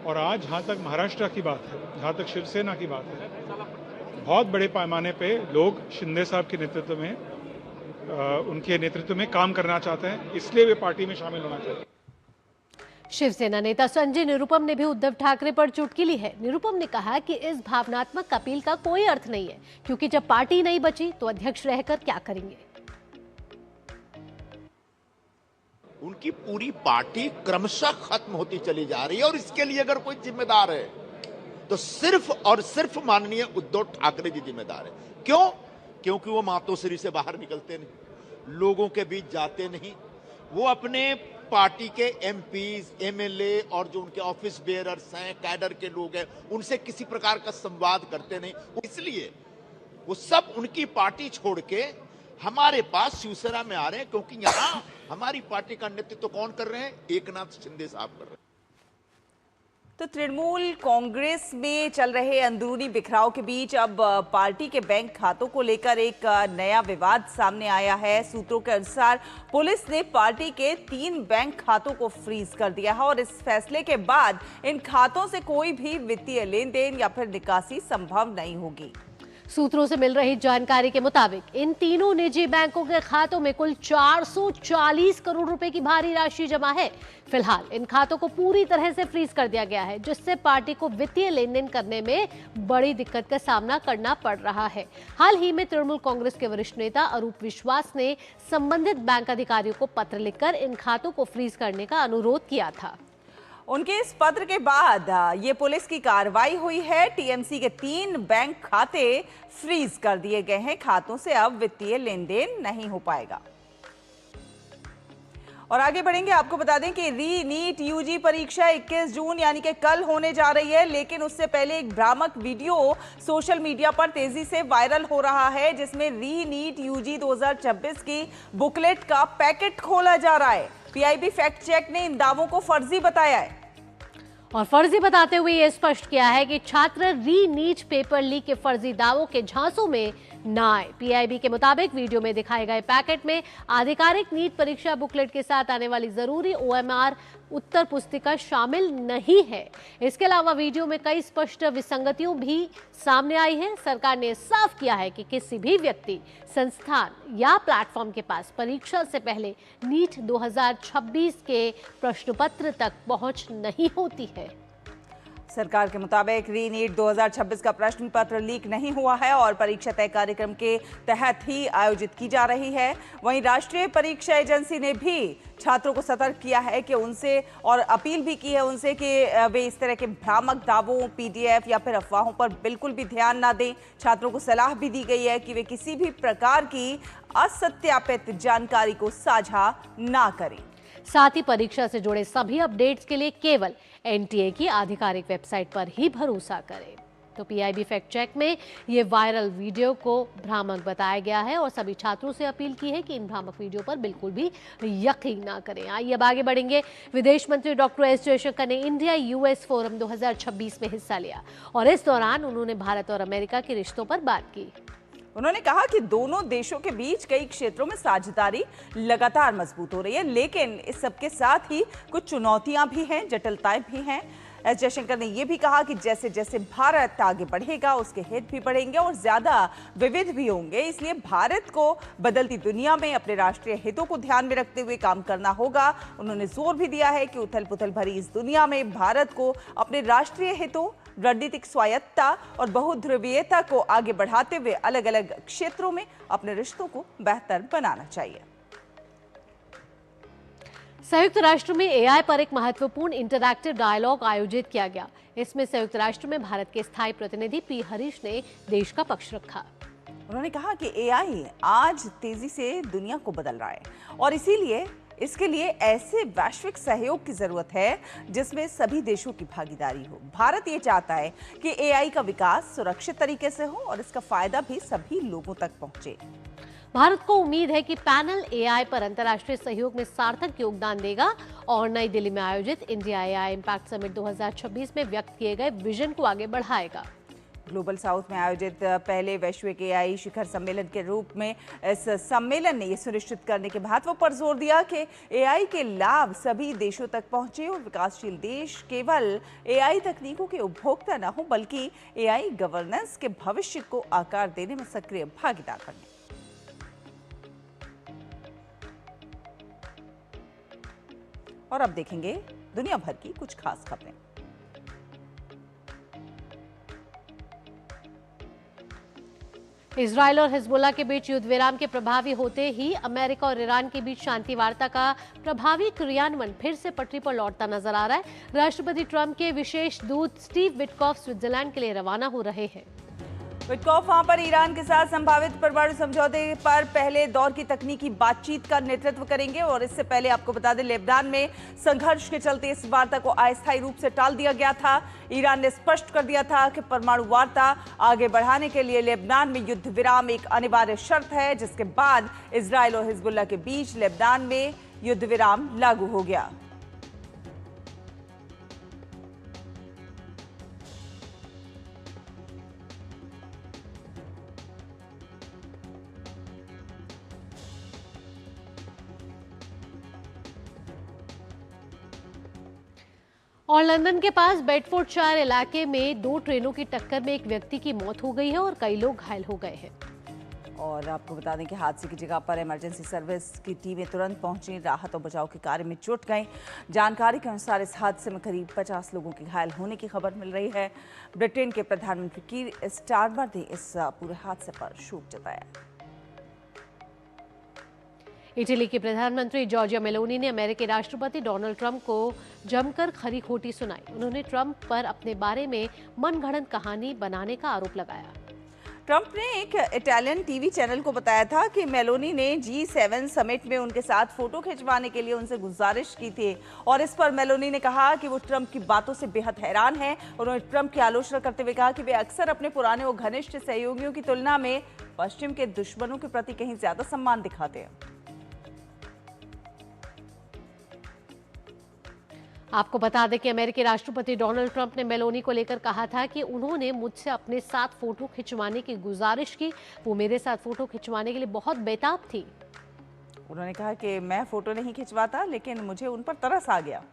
और आज जहाँ तक महाराष्ट्र की बात है, जहाँ तक शिवसेना की बात है, बहुत बड़े पैमाने पे लोग शिंदे साहब के नेतृत्व में, उनके नेतृत्व में काम करना चाहते हैं, इसलिए वे पार्टी में शामिल होना चाहते हैं। शिवसेना नेता संजय निरुपम ने भी उद्धव ठाकरे पर चुटकी ली है। निरुपम ने कहा कि इस भावनात्मक अपील का कोई अर्थ नहीं है, क्योंकि जब पार्टी नहीं बची तो अध्यक्ष रहकर क्या करेंगे। उनकी पूरी पार्टी क्रमशः खत्म होती चली जा रही है और इसके लिए अगर कोई जिम्मेदार है तो सिर्फ और सिर्फ माननीय उद्धव ठाकरे जी जिम्मेदार है। क्यों? क्योंकि वो मातोश्री से बाहर निकलते नहीं, लोगों के बीच जाते नहीं, वो अपने पार्टी के एमपीज, एमएलए और जो उनके ऑफिस बेयरर्स हैं, कैडर के लोग हैं, उनसे किसी प्रकार का संवाद करते नहीं। इसलिए वो सब उनकी पार्टी छोड़ के हमारे पास शिवसेना में आ रहे हैं, क्योंकि यहां हमारी पार्टी का नेतृत्व कौन कर रहे हैं? एकनाथ शिंदे साहब कर रहे हैं। तो तृणमूल कांग्रेस में चल रहे अंदरूनी बिखराव के बीच अब पार्टी के बैंक खातों को लेकर एक नया विवाद सामने आया है। सूत्रों के अनुसार पुलिस ने पार्टी के 3 बैंक खातों को फ्रीज कर दिया है और इस फैसले के बाद इन खातों से कोई भी वित्तीय लेन देन या फिर निकासी संभव नहीं होगी। सूत्रों से मिल रही जानकारी के मुताबिक इन तीनों निजी बैंकों के खातों में कुल 440 करोड़ रुपए की भारी राशि जमा है। फिलहाल इन खातों को पूरी तरह से फ्रीज कर दिया गया है, जिससे पार्टी को वित्तीय लेन देन करने में बड़ी दिक्कत का सामना करना पड़ रहा है। हाल ही में तृणमूल कांग्रेस के वरिष्ठ नेता अरूप विश्वास ने संबंधित बैंक अधिकारियों को पत्र लिखकर इन खातों को फ्रीज करने का अनुरोध किया था। उनके इस पत्र के बाद ये पुलिस की कार्रवाई हुई है। टीएमसी के 3 बैंक खाते फ्रीज कर दिए गए हैं। खातों से अब वित्तीय लेन देन नहीं हो पाएगा। और आगे बढ़ेंगे, आपको बता दें कि री नीट यूजी परीक्षा 21 जून यानी कि कल होने जा रही है, लेकिन उससे पहले एक भ्रामक वीडियो सोशल मीडिया पर तेजी से वायरल हो रहा है, जिसमें री नीट यूजी 2026 की बुकलेट का पैकेट खोला जा रहा है। पीआईबी फैक्ट चेक ने इन दावों को फर्जी बताया है और फर्जी बताते हुए यह स्पष्ट किया है कि छात्र री नीट पेपर लीक के फर्जी दावों के झांसों में न आए। पीआईबी के मुताबिक वीडियो में दिखाए गए पैकेट में आधिकारिक नीट परीक्षा बुकलेट के साथ आने वाली जरूरी ओएमआर उत्तर पुस्तिका शामिल नहीं है। इसके अलावा वीडियो में कई स्पष्ट विसंगतियों भी सामने आई है। सरकार ने साफ किया है कि किसी भी व्यक्ति, संस्थान या प्लेटफॉर्म के पास परीक्षा से पहले नीट 2026 के प्रश्न पत्र तक पहुंच नहीं होती है। सरकार के मुताबिक री नीट 2026 का प्रश्न पत्र लीक नहीं हुआ है और परीक्षा तय कार्यक्रम के तहत ही आयोजित की जा रही है। वहीं राष्ट्रीय परीक्षा एजेंसी ने भी छात्रों को सतर्क किया है कि उनसे और अपील भी की है उनसे कि वे इस तरह के भ्रामक दावों, पीडीएफ या फिर अफवाहों पर बिल्कुल भी ध्यान ना दें। छात्रों को सलाह भी दी गई है कि वे किसी भी प्रकार की असत्यापित जानकारी को साझा ना करें। साथ ही परीक्षा से जुड़े सभी अपडेट्स के लिए केवल एनटीए की आधिकारिक वेबसाइट पर ही भरोसा करें। तो पीआईबी फैक्ट चेक में ये वायरल वीडियो को भ्रामक बताया गया है और सभी छात्रों से अपील की है कि इन भ्रामक वीडियो पर बिल्कुल भी यकीन ना करें। आइए अब आगे बढ़ेंगे। विदेश मंत्री डॉक्टर एस जयशंकर ने इंडिया यूएस फोरम 2026 में हिस्सा लिया और इस दौरान उन्होंने भारत और अमेरिका के रिश्तों पर बात की। उन्होंने कहा कि दोनों देशों के बीच कई क्षेत्रों में साझेदारी लगातार मजबूत हो रही है, लेकिन इस सबके साथ ही कुछ चुनौतियां भी हैं, जटिलताएं भी हैं। एस जयशंकर ने यह भी कहा कि जैसे जैसे भारत आगे बढ़ेगा उसके हित भी बढ़ेंगे और ज्यादा विविध भी होंगे। इसलिए भारत को बदलती दुनिया में अपने राष्ट्रीय हितों को ध्यान में रखते हुए काम करना होगा। उन्होंने जोर भी दिया है कि उथल पुथल भरी इस दुनिया में भारत को अपने राष्ट्रीय हितों, रणनीतिक स्वायत्तता और बहुध्रुवीयता को आगे बढ़ाते हुए अलग अलग क्षेत्रों में अपने रिश्तों को बेहतर बनाना चाहिए। संयुक्त राष्ट्र में एआई पर एक महत्वपूर्ण इंटरैक्टिव डायलॉग आयोजित किया गया। इसमें संयुक्त राष्ट्र में भारत के स्थायी प्रतिनिधि पी हरीश ने देश का पक्ष रखा। उन्होंने कहा कि एआई आज तेजी से दुनिया को बदल रहा है और इसीलिए इसके लिए ऐसे वैश्विक सहयोग की जरूरत है जिसमें सभी देशों की भागीदारी हो। भारत ये चाहता है कि एआई का विकास सुरक्षित तरीके से हो और इसका फायदा भी सभी लोगों तक पहुंचे। भारत को उम्मीद है कि पैनल एआई पर अंतर्राष्ट्रीय सहयोग में सार्थक योगदान देगा और नई दिल्ली में आयोजित इंडिया एआई इम्पैक्ट समिट 2026 में व्यक्त किए गए विजन को आगे बढ़ाएगा। ग्लोबल साउथ में आयोजित पहले वैश्विक एआई शिखर सम्मेलन के रूप में इस सम्मेलन ने यह सुनिश्चित करने के महत्व पर जोर दिया कि एआई के लाभ सभी देशों तक पहुंचे और विकासशील देश केवल एआई तकनीकों के उपभोक्ता न हो बल्कि एआई गवर्नेंस के भविष्य को आकार देने में सक्रिय भागीदार बने। और अब देखेंगे दुनिया भर की कुछ खास खबरें। इजराइल और हिजबुल्लाह के बीच युद्ध विराम के प्रभावी होते ही अमेरिका और ईरान के बीच शांति वार्ता का प्रभावी क्रियान्वयन फिर से पटरी पर लौटता नजर आ रहा है। राष्ट्रपति ट्रंप के विशेष दूत स्टीव विटकॉफ स्विट्जरलैंड के लिए रवाना हो रहे हैं। विटकॉफ वहां पर ईरान के साथ संभावित परमाणु समझौते पर पहले दौर की तकनीकी बातचीत का नेतृत्व करेंगे। और इससे पहले आपको बता दें, लेबनान में संघर्ष के चलते इस वार्ता को अस्थायी रूप से टाल दिया गया था। ईरान ने स्पष्ट कर दिया था कि परमाणु वार्ता आगे बढ़ाने के लिए लेबनान में युद्ध विराम एक अनिवार्य शर्त है, जिसके बाद इजराइल और हिजबुल्लाह के बीच लेबनान में युद्ध विराम लागू हो गया। और लंदन के पास बेडफोर्डशायर इलाके में 2 ट्रेनों की टक्कर में एक व्यक्ति की मौत हो गई है और कई लोग घायल हो गए हैं। और आपको बता दें कि हादसे की जगह पर इमरजेंसी सर्विस की टीमें तुरंत पहुंची, राहत और बचाव के कार्य में जुट गई। जानकारी के अनुसार इस हादसे में करीब 50 लोगों के घायल होने की खबर मिल रही है। ब्रिटेन के प्रधानमंत्री कीर स्टारमर ने इस पूरे हादसे पर शोक जताया। इटली के प्रधानमंत्री जॉर्जिया मेलोनी ने अमेरिकी राष्ट्रपति डोनाल्ड ट्रंप को जमकर खरी खोटी सुनाई। उन्होंने ट्रंप पर अपने बारे में मनगढ़ंत कहानी बनाने का आरोप लगाया। ट्रंप ने एक इटालियन टीवी चैनल को बताया था कि मेलोनी ने G7 समिट में उनके साथ फोटो खिंचवाने के लिए उनसे गुजारिश की थी। और इस पर मेलोनी ने कहा कि वो ट्रंप की बातों से बेहद हैरान हैं। उन्होंने ट्रंप की आलोचना करते हुए कहा कि वे अक्सर अपने पुराने और घनिष्ठ सहयोगियों की तुलना में पश्चिम के दुश्मनों के प्रति कहीं ज्यादा सम्मान दिखाते हैं। आपको बता दें कि अमेरिकी राष्ट्रपति डोनाल्ड ट्रंप ने मेलोनी को लेकर कहा था कि उन्होंने मुझसे अपने साथ फोटो खिंचवाने की गुजारिश की। वो मेरे साथ फोटो खिंचवाने के लिए बहुत बेताब थी। उन्होंने कहा कि मैं फोटो नहीं खिंचवाता, लेकिन मुझे उन पर तरस आ गया।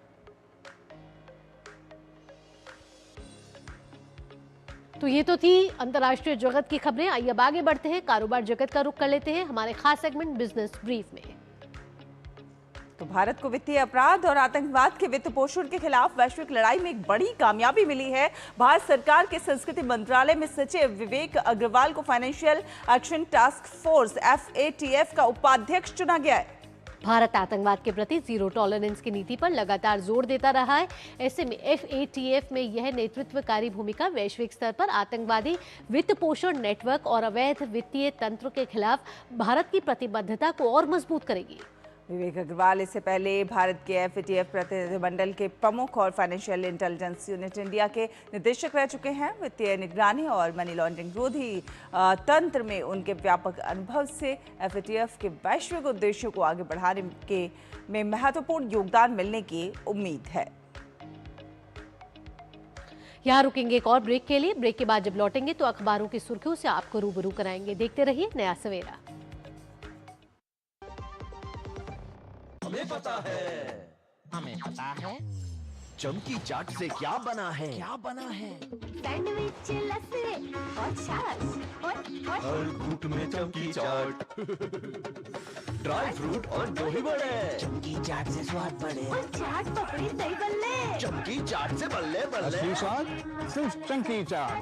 तो ये तो थी अंतर्राष्ट्रीय जगत की खबरें। आइए अब आगे बढ़ते हैं, कारोबार जगत का रुख कर लेते हैं हमारे खास सेगमेंट बिजनेस ब्रीफ में। तो भारत को वित्तीय अपराध और आतंकवाद के वित्त पोषण के खिलाफ वैश्विक लड़ाई में एक बड़ी कामयाबी मिली है। भारत सरकार के संस्कृति मंत्रालय में सचिव विवेक अग्रवाल को financial action task force FATF का उपाध्यक्ष चुना गया है। भारत आतंकवाद के प्रति जीरो टॉलरेंस की नीति पर लगातार जोर देता रहा है। ऐसे में FATF में यह नेतृत्वकारी भूमिका वैश्विक स्तर पर आतंकवादी वित्त पोषण नेटवर्क और अवैध वित्तीय तंत्र के खिलाफ भारत की प्रतिबद्धता को और मजबूत करेगी। विवेक अग्रवाल इससे पहले भारत के FATF प्रतिनिधिमंडल के प्रमुख और फाइनेंशियल इंटेलिजेंस यूनिट इंडिया के निदेशक रह चुके हैं। वित्तीय निगरानी और मनी लॉन्ड्रिंग विरोधी तंत्र में उनके व्यापक अनुभव से FATF के वैश्विक उद्देश्यों को आगे बढ़ाने में महत्वपूर्ण योगदान मिलने की उम्मीद है। यहाँ रुकेंगे एक और ब्रेक के लिए। ब्रेक के बाद जब लौटेंगे तो अखबारों की सुर्खियों से आपको रूबरू कराएंगे। देखते रहिए नया सवेरा। हमें पता है चमकी चाट से क्या बना है, सैंडविच लस्सी और छाछ और हर घूंट में चमकी चाट ड्राई फ्रूट और दही बड़े, चमकी चाट से स्वाद बढ़े और चाट पपड़ी दही बल्ले, चमकी चाट से बल्ले बल्ले सिर्फ चमकी चाट।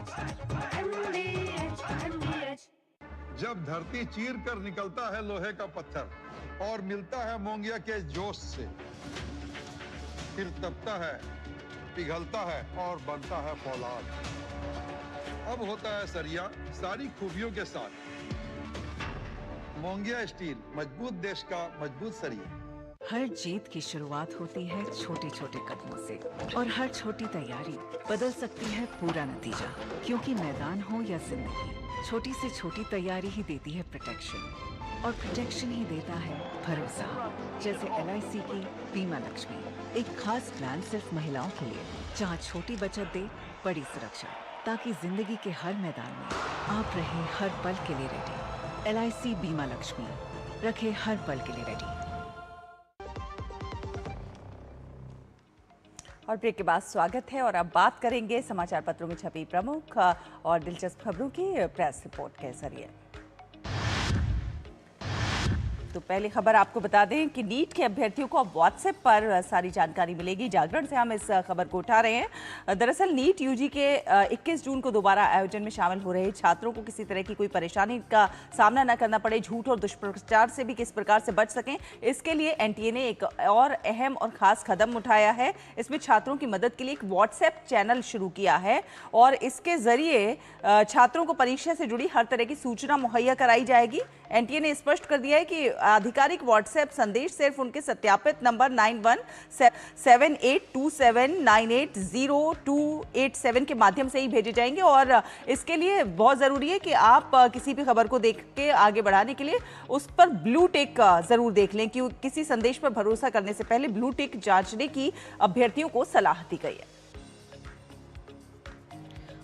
जब धरती चीर कर निकलता है लोहे का पत्थर और मिलता है मोंगिया के जोश से, फिर तपता है, पिघलता है और बनता है फौलाद। अब होता है सरिया सारी खूबियों के साथ। मोंगिया स्टील, मजबूत देश का मजबूत सरिया। हर जीत की शुरुआत होती है छोटे छोटे कदमों से और हर छोटी तैयारी बदल सकती है पूरा नतीजा। क्योंकि मैदान हो या जिंदगी, छोटी से छोटी तैयारी ही देती है प्रोटेक्शन और प्रोटेक्शन ही देता है भरोसा। जैसे LIC की बीमा लक्ष्मी, एक खास प्लान सिर्फ महिलाओं के लिए, जहां छोटी बचत दे बड़ी सुरक्षा, ताकि जिंदगी के हर मैदान में आप रहे हर पल के लिए रेडी। LIC बीमा लक्ष्मी, रखे हर पल के लिए रेडी। और ब्रेक के बाद स्वागत है और अब बात करेंगे समाचार पत्रों में छपी प्रमुख और दिलचस्प खबरों की प्रेस रिपोर्ट के जरिए। तो पहले खबर आपको बता दें कि नीट के अभ्यर्थियों को अब व्हाट्सएप पर सारी जानकारी मिलेगी। जागरण से हम इस खबर को उठा रहे हैं। दरअसल नीट यूजी के 21 जून को दोबारा आयोजन में शामिल हो रहे छात्रों को किसी तरह की कोई परेशानी का सामना न करना पड़े, झूठ और दुष्प्रचार से भी किस प्रकार से बच सकें, इसके लिए एनटीए ने एक और अहम और खास कदम उठाया है। इसमें छात्रों की मदद के लिए एक व्हाट्सएप चैनल शुरू किया है और इसके जरिए छात्रों को परीक्षा से जुड़ी हर तरह की सूचना मुहैया कराई जाएगी। एनटीए ने स्पष्ट कर दिया है कि आधिकारिक व्हाट्सएप संदेश सिर्फ उनके सत्यापित नंबर 917827980287 के माध्यम से ही भेजे जाएंगे और इसके लिए बहुत जरूरी है कि आप किसी भी खबर को देख के आगे बढ़ाने के लिए उस पर ब्लू टिक जरूर देख लें, क्योंकि किसी संदेश पर भरोसा करने से पहले ब्लू टिक जांचने की अभ्यर्थियों को सलाह दी गई है।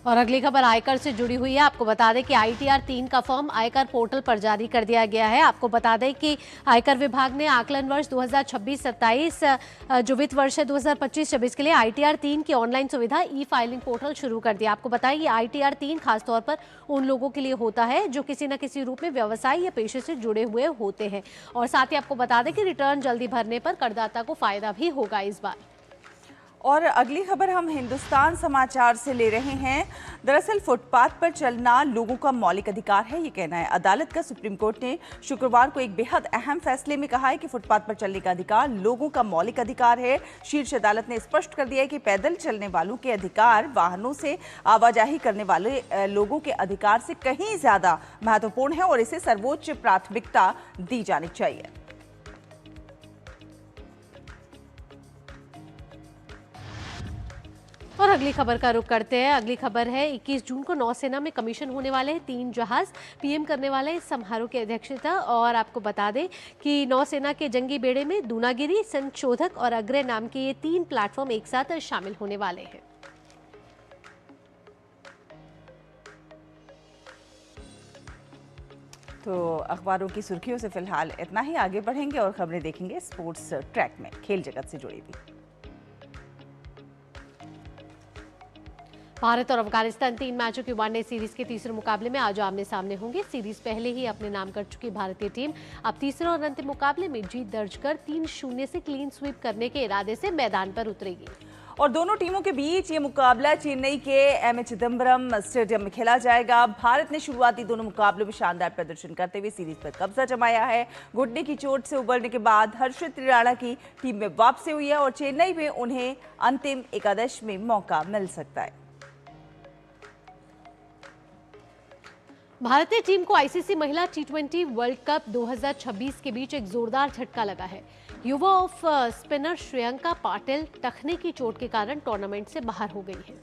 और अगली खबर आयकर से जुड़ी हुई है। आपको बता दें कि ITR 3 का फॉर्म आयकर पोर्टल पर जारी कर दिया गया है। आपको बता दें कि आयकर विभाग ने आकलन वर्ष 2026-27 जो वित्त वर्ष है 2025-26 के लिए ITR 3 की ऑनलाइन सुविधा ई फाइलिंग पोर्टल शुरू कर दिया। आपको बताएं कि ITR 3 खासतौर पर उन लोगों के लिए होता है जो किसी न किसी रूप में व्यवसाय या पेशे से जुड़े हुए होते हैं। और साथ ही आपको बता दें कि रिटर्न जल्दी भरने पर करदाता को फायदा भी होगा इस बार। और अगली खबर हम हिंदुस्तान समाचार से ले रहे हैं। दरअसल फुटपाथ पर चलना लोगों का मौलिक अधिकार है, ये कहना है अदालत का। सुप्रीम कोर्ट ने शुक्रवार को एक बेहद अहम फैसले में कहा है कि फुटपाथ पर चलने का अधिकार लोगों का मौलिक अधिकार है। शीर्ष अदालत ने स्पष्ट कर दिया है कि पैदल चलने वालों के अधिकार वाहनों से आवाजाही करने वाले लोगों के अधिकार से कहीं ज्यादा महत्वपूर्ण है और इसे सर्वोच्च प्राथमिकता दी जानी चाहिए। और अगली खबर का रुख करते हैं। अगली खबर है 21 जून को नौसेना में कमीशन होने वाले हैं 3 जहाज। पीएम करने वाले इस समारोह की अध्यक्षता। और आपको बता दें कि नौसेना के जंगी बेड़े में दूनागिरी, संशोधक और अग्रय नाम के ये 3 प्लेटफॉर्म एक साथ शामिल होने वाले हैं। तो अखबारों की सुर्खियों से फिलहाल इतना ही। आगे बढ़ेंगे और खबरें देखेंगे स्पोर्ट्स ट्रैक में, खेल जगत से जुड़ी भी। भारत और अफगानिस्तान 3 मैचों की वनडे सीरीज के तीसरे मुकाबले में आज आमने सामने होंगे। सीरीज पहले ही अपने नाम कर चुकी भारतीय टीम अब तीसरे और अंतिम मुकाबले में जीत दर्ज कर 3-0 से क्लीन स्वीप करने के इरादे से मैदान पर उतरेगी। और दोनों टीमों के बीच ये मुकाबला चेन्नई के एम ए चिदम्बरम स्टेडियम में खेला जाएगा। भारत ने शुरुआती दोनों मुकाबलों में शानदार प्रदर्शन करते हुए सीरीज पर कब्जा जमाया है। घुटने की चोट से उबरने के बाद हर्षित राणा की टीम में वापसी हुई है और चेन्नई में उन्हें अंतिम एकादश में मौका मिल सकता है। भारतीय टीम को आईसीसी महिला T20 वर्ल्ड कप 2026 के बीच एक जोरदार झटका लगा है। युवा ऑफ स्पिनर श्रेयंका पाटिल टखने की चोट के कारण टूर्नामेंट से बाहर हो गई है।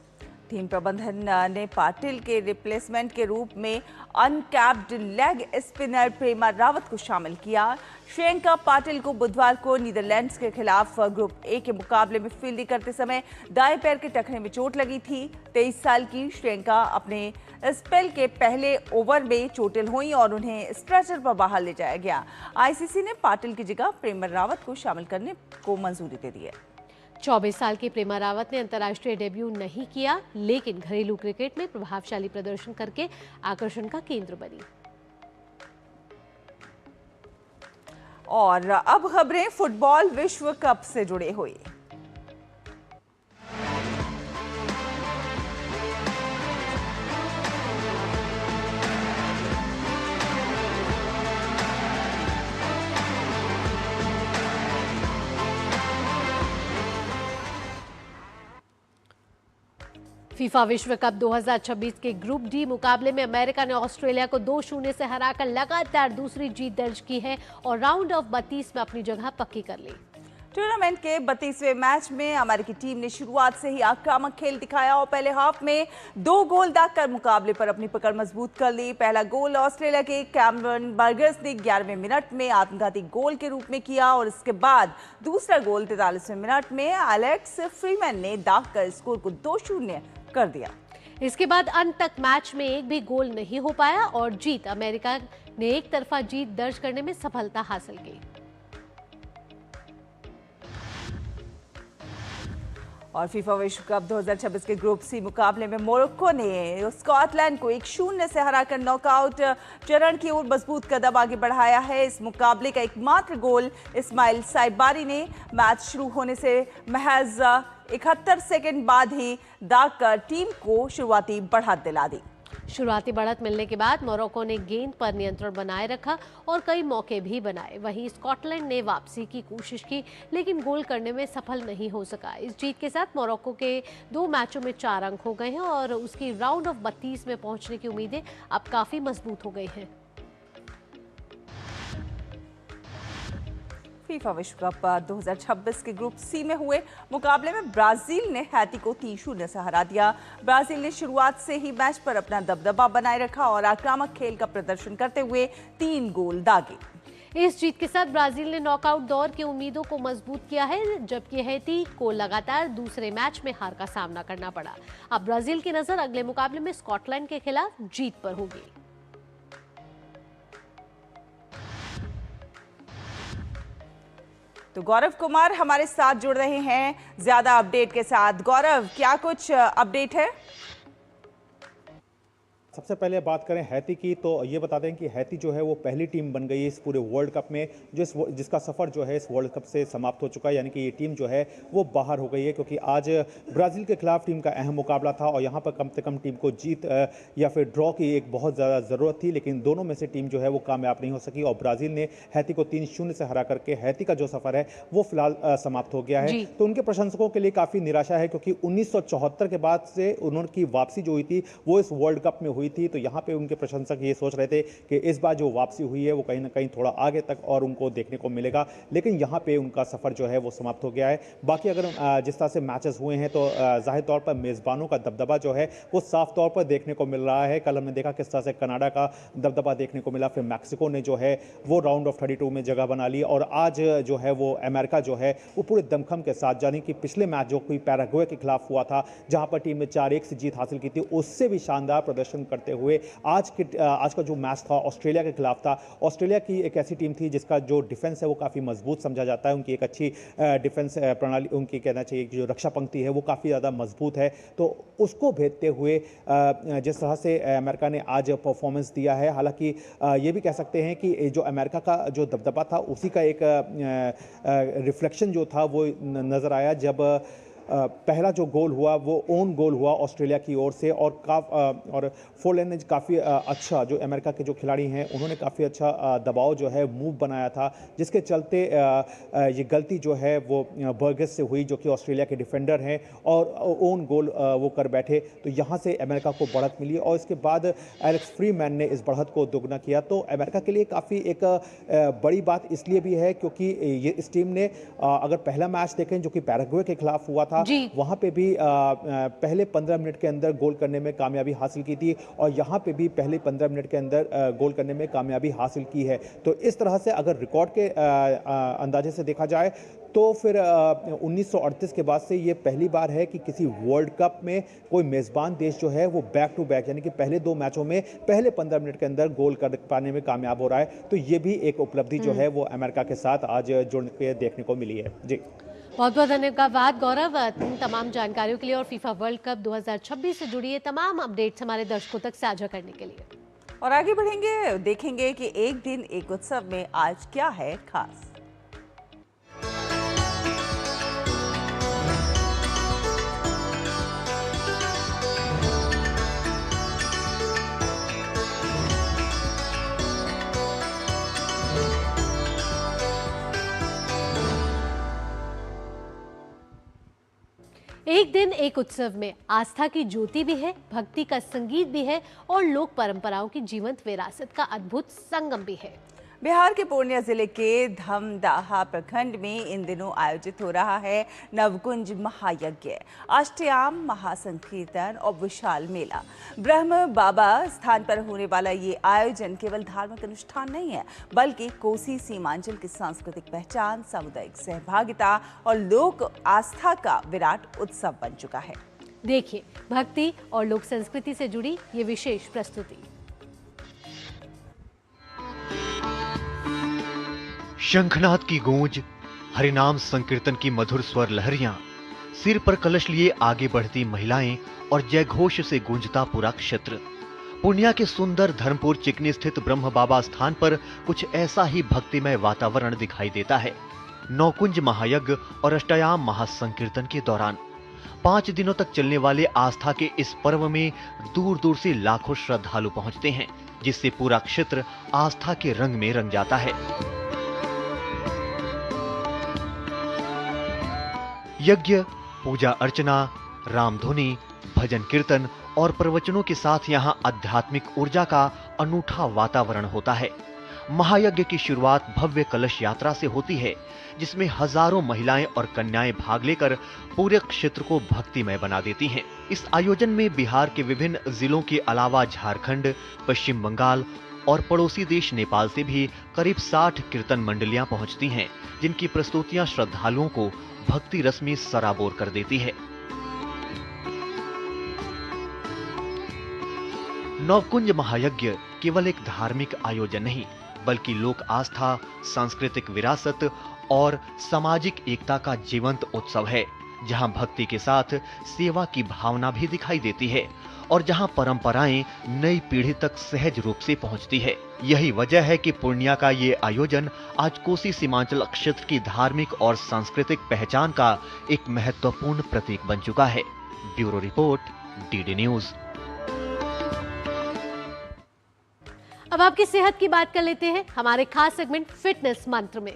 टीम प्रबंधन ने पाटिल के रिप्लेसमेंट के रूप में अनकैप्ड लेग स्पिनर प्रेमा रावत को शामिल किया। श्रेयंका पाटिल को बुधवार को नीदरलैंड्स के खिलाफ ग्रुप ए के मुकाबले में फील्डिंग करते समय दाएं पैर के टखने में चोट लगी थी। 23 साल की श्रेयंका अपने स्पेल के पहले ओवर में चोटिल हुई और उन्हें स्ट्रेचर पर बाहर ले जाया गया। आईसीसी ने पाटिल की जगह प्रेमा रावत को शामिल करने को मंजूरी दे दी है। 24 साल की प्रेमा रावत ने अंतर्राष्ट्रीय डेब्यू नहीं किया, लेकिन घरेलू क्रिकेट में प्रभावशाली प्रदर्शन करके आकर्षण का केंद्र बनी। और अब खबरें फुटबॉल विश्व कप से जुड़े हुई। फीफा विश्व कप 2026 के ग्रुप डी मुकाबले में अमेरिका ने ऑस्ट्रेलिया को 2-0 से हराकर लगातार दूसरी जीत दर्ज की है और राउंड ऑफ 32 में अपनी जगह पक्की कर ली। टूर्नामेंट के 32वें मैच में अमेरिकी टीम ने शुरुआत से ही आक्रामक खेल दिखाया और पहले हाफ में 2 गोल दागकर मुकाबले पर अपनी पकड़ मजबूत कर ली। पहला गोल ऑस्ट्रेलिया के कैमरन बर्गस ने 11वें मिनट में आत्मघाती गोल के रूप में किया और इसके बाद दूसरा गोल 43वें मिनट में एलेक्स फ्रीमैन ने दागकर स्कोर को 2-0 कर दिया। इसके बाद अंत तक मैच में एक भी गोल नहीं हो पाया और जीत अमेरिका ने एक तरफा जीत दर्ज करने में सफलता हासिल की। और फीफा विश्व कप 2026 के ग्रुप सी मुकाबले में मोरक्को ने स्कॉटलैंड को 1-0 से हराकर नॉकआउट चरण की ओर मजबूत कदम आगे बढ़ाया है। इस मुकाबले का एकमात्र गोल इस्माइल साइबारी ने मैच शुरू होने से महज 71 सेकंड बाद ही दागकर टीम को शुरुआती बढ़त दिला दी। शुरुआती बढ़त मिलने के बाद मोरक्को ने गेंद पर नियंत्रण बनाए रखा और कई मौके भी बनाए। वहीं स्कॉटलैंड ने वापसी की कोशिश की लेकिन गोल करने में सफल नहीं हो सका। इस जीत के साथ मोरक्को के 2 मैचों में 4 अंक हो गए हैं और उसकी राउंड ऑफ 32 में पहुंचने की उम्मीदें अब काफी मजबूत हो गई हैं। फीफा विश्व कप 2026 के ग्रुप सी में हुए मुकाबले में ब्राजील ने हैती को 3-0 से हरा दिया। ब्राजील ने शुरुआत से ही मैच पर अपना दबदबा बनाए रखा और आक्रामक खेल का प्रदर्शन करते हुए 3 गोल दागे। इस जीत के साथ ब्राजील ने नॉकआउट दौर की उम्मीदों को मजबूत किया है, जबकि हैती को लगातार दूसरे मैच में हार का सामना करना पड़ा। अब ब्राजील की नजर अगले मुकाबले में स्कॉटलैंड के खिलाफ जीत पर होगी। तो गौरव कुमार हमारे साथ जुड़ रहे हैं ज्यादा अपडेट के साथ। गौरव, क्या कुछ अपडेट है? सबसे पहले बात करें हैती की, तो ये बता दें कि हैती जो है वो पहली टीम बन गई है इस पूरे वर्ल्ड कप में जिसका सफ़र जो है इस वर्ल्ड कप से समाप्त हो चुका है। यानी कि ये टीम जो है वो बाहर हो गई है, क्योंकि आज ब्राज़ील के खिलाफ टीम का अहम मुकाबला था और यहाँ पर कम से कम टीम को जीत या फिर ड्रॉ की एक बहुत ज़्यादा ज़रूरत थी, लेकिन दोनों में से टीम जो है वो कामयाब नहीं हो सकी और ब्राज़ील ने हैती को 3-0 से हरा करके हैती का जो सफ़र है वो फिलहाल समाप्त हो गया है। तो उनके प्रशंसकों के लिए काफ़ी निराशा है, क्योंकि 1974 के बाद से उनकी वापसी जो हुई थी वो इस वर्ल्ड कप में हुई थी। तो यहाँ पे उनके प्रशंसक ये सोच रहे थे कि इस बार जो वापसी हुई है वो कहीं ना कहीं थोड़ा आगे तक और उनको देखने को मिलेगा, लेकिन यहाँ पे उनका सफ़र जो है वो समाप्त हो गया है। बाकी अगर जिस तरह से मैचेस हुए हैं तो जाहिर तौर पर मेज़बानों का दबदबा जो है वो साफ तौर पर देखने को मिल रहा है। कल हमने देखा किस तरह से कनाडा का दबदबा देखने को मिला, फिर मैक्सिको ने जो है वो राउंड ऑफ 32 में जगह बना ली और आज जो है वो अमेरिका जो है वो पूरे दमखम के साथ, यानी कि पिछले मैच जो कोई पैराग्वे के खिलाफ हुआ था जहाँ पर टीम ने 4-1 से जीत हासिल की थी, उससे भी शानदार प्रदर्शन करते हुए आज का जो मैच था ऑस्ट्रेलिया के खिलाफ था। ऑस्ट्रेलिया की एक ऐसी टीम थी जिसका जो डिफेंस है वो काफ़ी मजबूत समझा जाता है, उनकी एक अच्छी डिफेंस प्रणाली, उनकी कहना चाहिए जो रक्षा पंक्ति है वो काफ़ी ज़्यादा मजबूत है। तो उसको भेदते हुए जिस तरह से अमेरिका ने आज परफॉर्मेंस दिया है, हालांकि ये भी कह सकते हैं कि जो अमेरिका का जो दबदबा था उसी का एक रिफ्लेक्शन जो था वो नज़र आया जब पहला जो गोल हुआ वो ओन गोल हुआ ऑस्ट्रेलिया की ओर से और फोरलैंड ने काफ़ी अच्छा, जो अमेरिका के जो खिलाड़ी हैं उन्होंने काफ़ी अच्छा दबाव जो है मूव बनाया था, जिसके चलते ये गलती जो है वो बर्गस से हुई जो कि ऑस्ट्रेलिया के डिफेंडर हैं और ओन गोल वो कर बैठे। तो यहाँ से अमेरिका को बढ़त मिली और इसके बाद एलेक्स फ्रीमैन ने इस बढ़त को दोगुना किया। तो अमेरिका के लिए काफ़ी एक बड़ी बात इसलिए भी है क्योंकि ये इस टीम ने अगर पहला मैच देखें जो कि पैराग्वे के खिलाफ हुआ था, वहां पे भी पहले 15 मिनट के अंदर गोल करने में कामयाबी हासिल की थी और यहां पे भी पहले 15 मिनट के अंदर गोल करने में कामयाबी हासिल की है। तो इस तरह से अगर रिकॉर्ड के अंदाजे से देखा जाए तो फिर 1938 के बाद से ये पहली बार है कि किसी वर्ल्ड कप में कोई मेज़बान देश जो है वो बैक टू बैक, यानी कि पहले 2 मैचों में पहले 15 मिनट के अंदर गोल कर पाने में कामयाब हो रहा है। तो ये भी एक उपलब्धि जो है वो अमेरिका के साथ आज जुड़ के देखने को मिली है। जी, बहुत बहुत धन्यवाद गौरव तमाम जानकारियों के लिए और फीफा वर्ल्ड कप 2026 से जुड़ी तमाम अपडेट्स हमारे दर्शकों तक साझा करने के लिए। और आगे बढ़ेंगे, देखेंगे कि एक दिन एक उत्सव में आज क्या है खास। एक दिन एक उत्सव में आस्था की ज्योति भी है, भक्ति का संगीत भी है और लोक परंपराओं की जीवंत विरासत का अद्भुत संगम भी है। बिहार के पूर्णिया जिले के धमदाहा प्रखंड में इन दिनों आयोजित हो रहा है नवकुंज महायज्ञ, अष्टयाम महासंकीर्तन और विशाल मेला। ब्रह्म बाबा स्थान पर होने वाला ये आयोजन केवल धार्मिक अनुष्ठान नहीं है, बल्कि कोसी सीमांचल की सांस्कृतिक पहचान, सामुदायिक सहभागिता और लोक आस्था का विराट उत्सव बन चुका है। देखिए भक्ति और लोक संस्कृति से जुड़ी ये विशेष प्रस्तुति। शंखनाद की गूंज, हरिनाम संकीर्तन की मधुर स्वर लहरियां, सिर पर कलश लिए आगे बढ़ती महिलाएं और जयघोष से गूंजता पूरा क्षेत्र। पूर्णिया के सुंदर धर्मपुर चिकनी स्थित ब्रह्म बाबा स्थान पर कुछ ऐसा ही भक्तिमय वातावरण दिखाई देता है। नौकुंज महायज्ञ और अष्टयाम महासंकीर्तन के दौरान 5 दिनों तक चलने वाले आस्था के इस पर्व में दूर दूर से लाखों श्रद्धालु पहुंचते हैं, जिससे पूरा क्षेत्र आस्था के रंग में रंग जाता है। यज्ञ, पूजा अर्चना, रामधुनी, भजन कीर्तन और प्रवचनों के साथ यहाँ आध्यात्मिक ऊर्जा का अनूठा वातावरण होता है। महायज्ञ की शुरुआत भव्य कलश यात्रा से होती है, जिसमें हजारों महिलाएं और कन्याएं भाग लेकर पूरे क्षेत्र को भक्तिमय बना देती हैं। इस आयोजन में बिहार के विभिन्न जिलों के अलावा झारखंड, पश्चिम बंगाल और पड़ोसी देश नेपाल से भी करीब 60 कीर्तन मंडलियां पहुंचती हैं, जिनकी प्रस्तुतियां श्रद्धालुओं को भक्ति रस में सराबोर कर देती है। नवकुंज महायज्ञ केवल एक धार्मिक आयोजन नहीं, बल्कि लोक आस्था, सांस्कृतिक विरासत और सामाजिक एकता का जीवंत उत्सव है, जहां भक्ति के साथ सेवा की भावना भी दिखाई देती है और जहां परंपराएं नई पीढ़ी तक सहज रूप से पहुंचती है। यही वजह है कि पूर्णिया का ये आयोजन आज कोसी सीमांचल क्षेत्र की धार्मिक और सांस्कृतिक पहचान का एक महत्वपूर्ण प्रतीक बन चुका है। Bureau report, DD news. अब आपकी सेहत की बात कर लेते हैं हमारे खास सेगमेंट फिटनेस मंत्र में।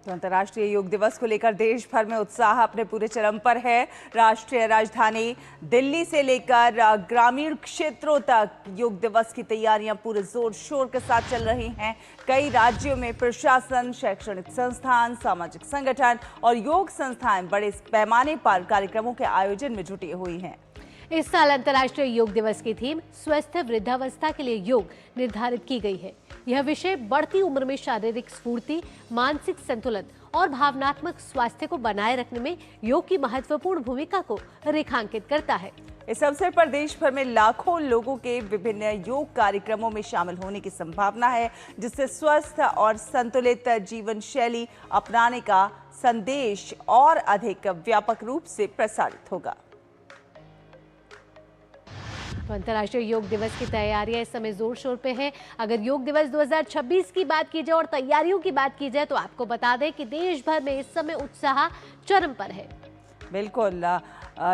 तो अंतर्राष्ट्रीय योग दिवस को लेकर देश भर में उत्साह अपने पूरे चरम पर है। राष्ट्रीय राजधानी दिल्ली से लेकर ग्रामीण क्षेत्रों तक योग दिवस की तैयारियां पूरे जोर शोर के साथ चल रही हैं। कई राज्यों में प्रशासन, शैक्षणिक संस्थान, सामाजिक संगठन और योग संस्थाएं बड़े पैमाने पर कार्यक्रमों के आयोजन में जुटी हुई हैं। इस साल अंतर्राष्ट्रीय योग दिवस की थीम स्वस्थ वृद्धावस्था के लिए योग निर्धारित की गई है। यह विषय बढ़ती उम्र में शारीरिक स्फूर्ति, मानसिक संतुलन और भावनात्मक स्वास्थ्य को बनाए रखने में योग की महत्वपूर्ण भूमिका को रेखांकित करता है। इस अवसर पर देश भर में लाखों लोगों के विभिन्न योग कार्यक्रमों में शामिल होने की संभावना है, जिससे स्वस्थ और संतुलित जीवन शैली अपनाने का संदेश और अधिक व्यापक रूप से प्रसारित होगा। तो अंतर्राष्ट्रीय योग दिवस की तैयारियां इस समय जोर शोर पे है। अगर योग दिवस 2026 की बात की जाए और तैयारियों की बात की जाए तो आपको बता दें कि देश भर में इस समय उत्साह चरम पर है। बिल्कुल,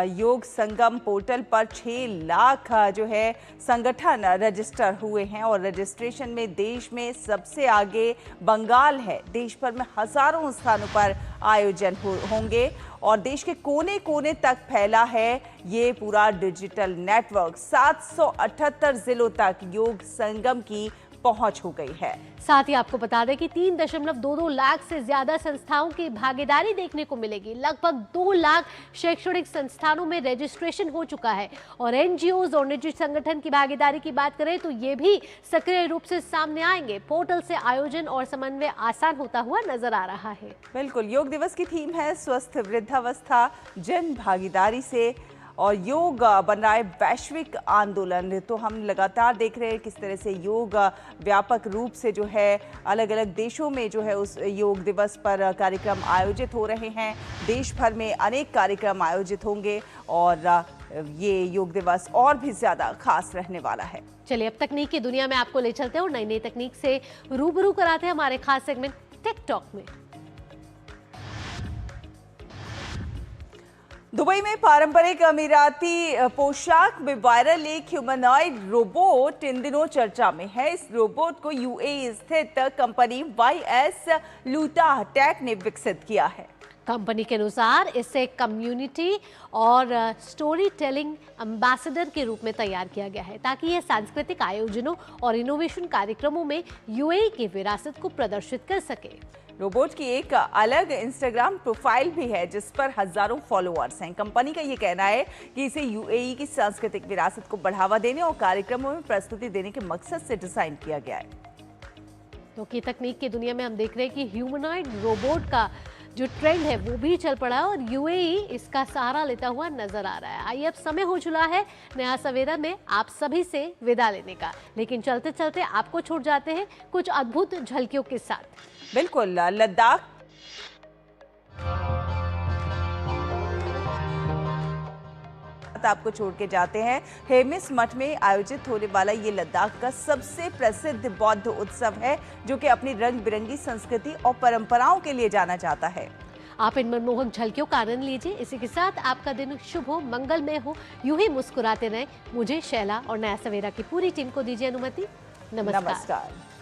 योग संगम पोर्टल पर 6 लाख जो है संगठन रजिस्टर हुए हैं और रजिस्ट्रेशन में देश में सबसे आगे बंगाल है। देश भर में हजारों स्थानों पर आयोजन होंगे और देश के कोने कोने तक फैला है ये पूरा डिजिटल नेटवर्क। 778 जिलों तक योग संगम की पहुंच हो गई है। साथ ही आपको बता दें कि 3.22 लाख से ज्यादा संस्थाओं की भागीदारी देखने को मिलेगी। लगभग 2 लाख शैक्षणिक संस्थानों में रजिस्ट्रेशन हो चुका है और एनजीओज और निजी संगठन की भागीदारी की बात करें तो ये भी सक्रिय रूप से सामने आएंगे। पोर्टल से आयोजन और समन्वय आसान होता हुआ नजर आ रहा है। बिल्कुल, योग दिवस की थीम है स्वस्थ वृद्धावस्था, जन भागीदारी से और योग बन रहा है वैश्विक आंदोलन। तो हम लगातार देख रहे हैं किस तरह से योग व्यापक रूप से जो है अलग अलग देशों में जो है उस योग दिवस पर कार्यक्रम आयोजित हो रहे हैं। देश भर में अनेक कार्यक्रम आयोजित होंगे और ये योग दिवस और भी ज़्यादा खास रहने वाला है। चलिए अब तकनीक की दुनिया में आपको ले चलते हैं और नई नई तकनीक से रूबरू कराते हैं हमारे खास सेगमेंट टेक टॉक में। दुबई में पारंपरिक अमीराती पोशाक में वायरल एक ह्यूमनॉइड रोबोट इन दिनों चर्चा में है। इस रोबोट को यूएई स्थित कंपनी वाईएस लूटा टेक ने विकसित किया है। कंपनी के अनुसार इसे कम्युनिटी और स्टोरी टेलिंग एम्बेसडर के रूप में तैयार किया गया है ताकि यह सांस्कृतिक आयोजनों और इनोवेशन कार्यक्रमों में यूएई की विरासत को प्रदर्शित कर सके। रोबोट की एक अलग इंस्टाग्राम प्रोफाइल भी है जिस पर हजारों फॉलोअर्स हैं। कंपनी का ये कहना है कि इसे यूएई की सांस्कृतिक विरासत को बढ़ावा देने और कार्यक्रमों में प्रस्तुति देने के मकसद से डिजाइन किया गया है। तो की तकनीक की दुनिया में हम देख रहे हैं कि ह्यूमनॉइड रोबोट का जो ट्रेंड है वो भी चल पड़ा है और यूएई इसका सहारा लेता हुआ नजर आ रहा है। आइए अब समय हो चुका है नया सवेरा में आप सभी से विदा लेने का, लेकिन चलते चलते आपको छूट जाते हैं कुछ अद्भुत झलकियों के साथ। बिल्कुल, लद्दाख आपको छोड़ के जाते हैं हेमिस मठ में आयोजित होने वाला ये लद्दाख का सबसे प्रसिद्ध बौद्ध उत्सव है, जो कि अपनी रंग बिरंगी संस्कृति और परंपराओं के लिए जाना जाता है। आप इन मनमोहक झलकियों का आनंद लीजिए। इसी के साथ आपका दिन शुभ हो, मंगलमय हो, यूं ही मुस्कुराते रहें। मुझे, शैला और नया सवेरा की पूरी टीम को दीजिए अनुमति। नमस्कार।